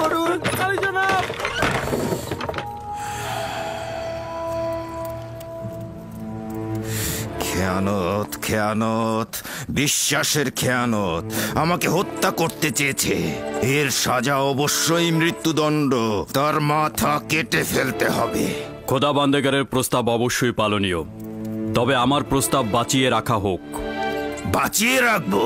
আলী জনাব। খেয়ানত, খেয়ানত, বিশ্বাসের খেয়ানত। আমাকে হত্যা করতে চেয়েছে, এর সাজা অবশ্যই মৃত্যুদণ্ড। তার মাথা কেটে ফেলতে হবে। খোদা বান্দেগারের প্রস্তাব অবশ্যই পালনীয়, তবে আমার প্রস্তাব বাঁচিয়ে রাখা হোক। বাঁচিয়ে রাখবো?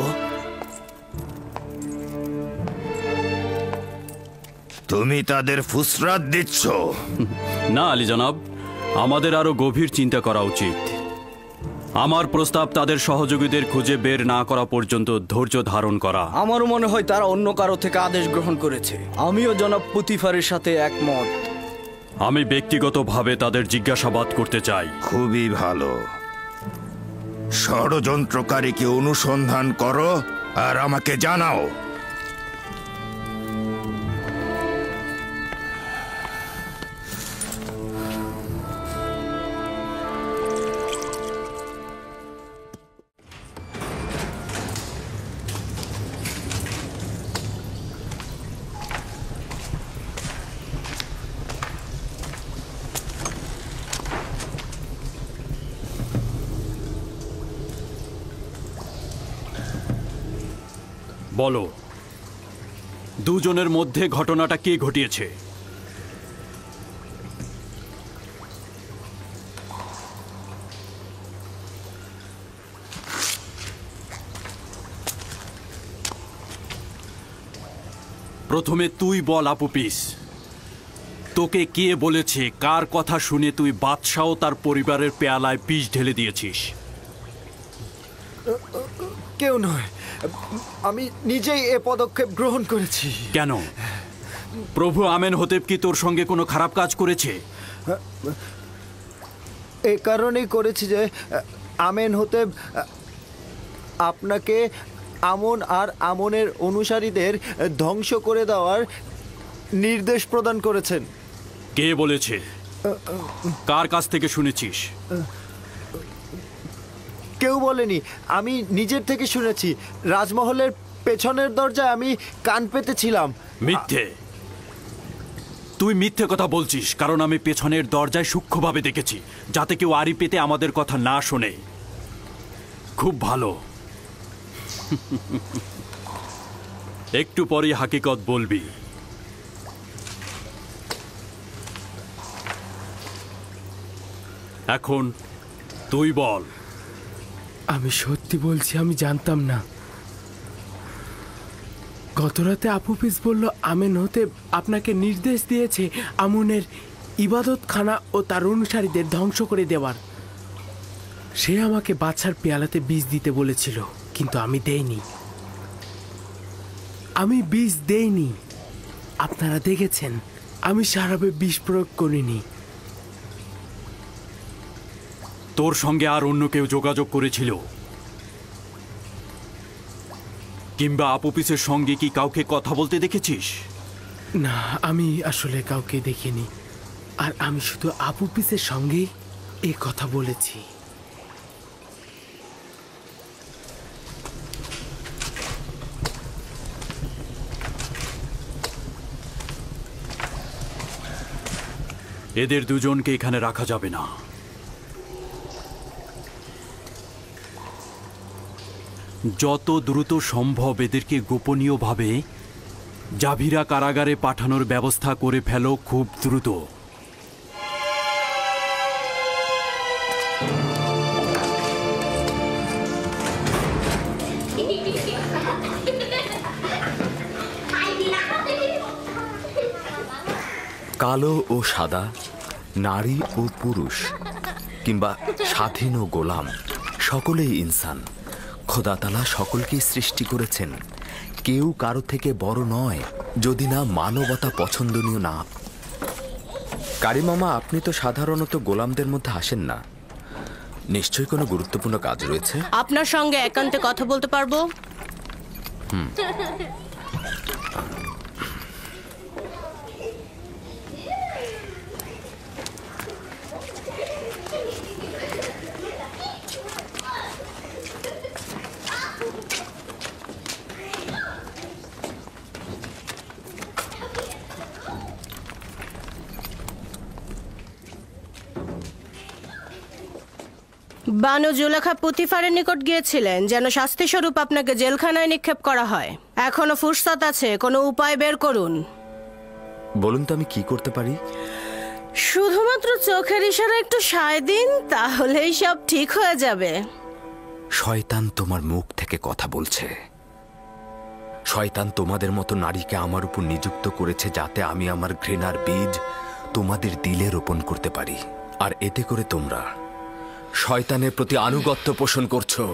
তুমি তাদের ফুসরাত দিচ্ছ? না আলী জনাব, আমাদের আরো গভীর চিন্তা করা উচিত। আমার প্রস্তাব তাদের সহযোগীদের খুঁজে বের না করা পর্যন্ত ধৈর্য ধারণ করা। আমারও মনে হয় তারা অন্য কারো থেকে আদেশ গ্রহণ করেছে। আমিও জনাব পুতিফারের সাথে একমত। আমি ব্যক্তিগতভাবে তাদের জিজ্ঞাসাবাদ করতে চাই। খুবই ভালো। ষড়যন্ত্রকারীকে অনুসন্ধান করো আর আমাকে জানাও। বলো, দুজনের মধ্যে ঘটনাটা কে ঘটিয়েছে? প্রথমে তুই বল আপুপিস, তোকে কে বলেছে, কার কথা শুনে তুই বাদশাহ ও তার পরিবারের পেয়ালায় বিষ ঢেলে দিয়েছিস? কেউ নয়, আমি নিজেই এ পদক্ষেপ গ্রহণ করেছি। কেন? প্রভু আমেন হতেব কি তোর সঙ্গে কোনো খারাপ কাজ করেছে? এ কারণেই করেছি যে আমেন হতেব আপনাকে আমন আর আমনের অনুসারীদের ধ্বংস করে দেওয়ার নির্দেশ প্রদান করেছেন। কে বলেছে? কার কাছ থেকে শুনেছিস? কেউ বলেনি, আমি নিজের থেকে শুনেছি। রাজমহলের পেছনের দরজায় আমি কান পেতেছিলাম। মিথ্যে। তুই মিথ্যে কথা বলছিস, কারণ আমি পেছনের দরজায় সূক্ষ্মভাবে দেখেছি, যাতে কেউ আড়ি পেতে আমাদের কথা না শোনে। খুব ভালো। একটু পরেই হাকিকত বলবি। এখন তুই বল। আমি সত্যি বলছি, আমি জানতাম না। গতরাতে আপুপিস বলল আমেন হতে আপনাকে নির্দেশ দিয়েছে আমুনের ইবাদতখানা ও তার অনুসারীদের ধ্বংস করে দেওয়ার। সে আমাকে বাচ্চার পেয়ালাতে বীজ দিতে বলেছিল, কিন্তু আমি দেইনি। আমি বীজ দেইনি। আপনারা দেখেছেন আমি সারাবে বিষ প্রয়োগ করিনি। তোর সঙ্গে আর অন্য কেউ যোগাযোগ করেছিল? কিংবা আপুপিসের সঙ্গে কি কাউকে কথা বলতে দেখেছিস? না, আমি আসলে কাউকে দেখিনি। আর আমি শুধু আপুপিসের সঙ্গেই এই কথা বলেছি। এদের দুজনকে এখানে রাখা যাবে না। যত দ্রুত সম্ভব এদেরকে গোপনীয়ভাবে জাভিরা কারাগারে পাঠানোর ব্যবস্থা করে ফেলো, খুব দ্রুত। কালো ও সাদা, নারী ও পুরুষ, কিংবা স্বাধীন ও গোলাম, সকলেই ইনসান। খোদা তাআলা সকলকেই সৃষ্টি করেছেন। কেউ কারো থেকে বড় নয় যদি না মানবতা পছন্দনীয় না। কারি মামা, আপনি তো সাধারণত গোলামদের মধ্যে আসেন না। নিশ্চয়ই কোনো গুরুত্বপূর্ণ কাজ রয়েছে। আপনার সঙ্গে একান্তে কথা বলতে পারবো? বানু জুলেখা পুতিফারের নিকট গিয়েছিলেন যেন শাস্তিস্বরূপ আপনাকে জেলখানায় নিক্ষেপ করা হয়। এখনো ফুরসত আছে, কোনো উপায় বের করুন। বলুন তো আমি কি করতে পারি? শুধুমাত্র চোখের ইশারা একটু সায় দিন, তাহলেই সব ঠিক হয়ে যাবে। শয়তান তোমার মুখ থেকে কথা বলছে। শয়তান তোমাদের মতো নারীকে আমার উপর নিযুক্ত করেছে যাতে আমি আমার ঘৃণার বীজ তোমাদের দিলে রোপণ করতে পারি। আর এতে করে তোমরা শয়তানের প্রতি আনুগত্য পোষণ করছো।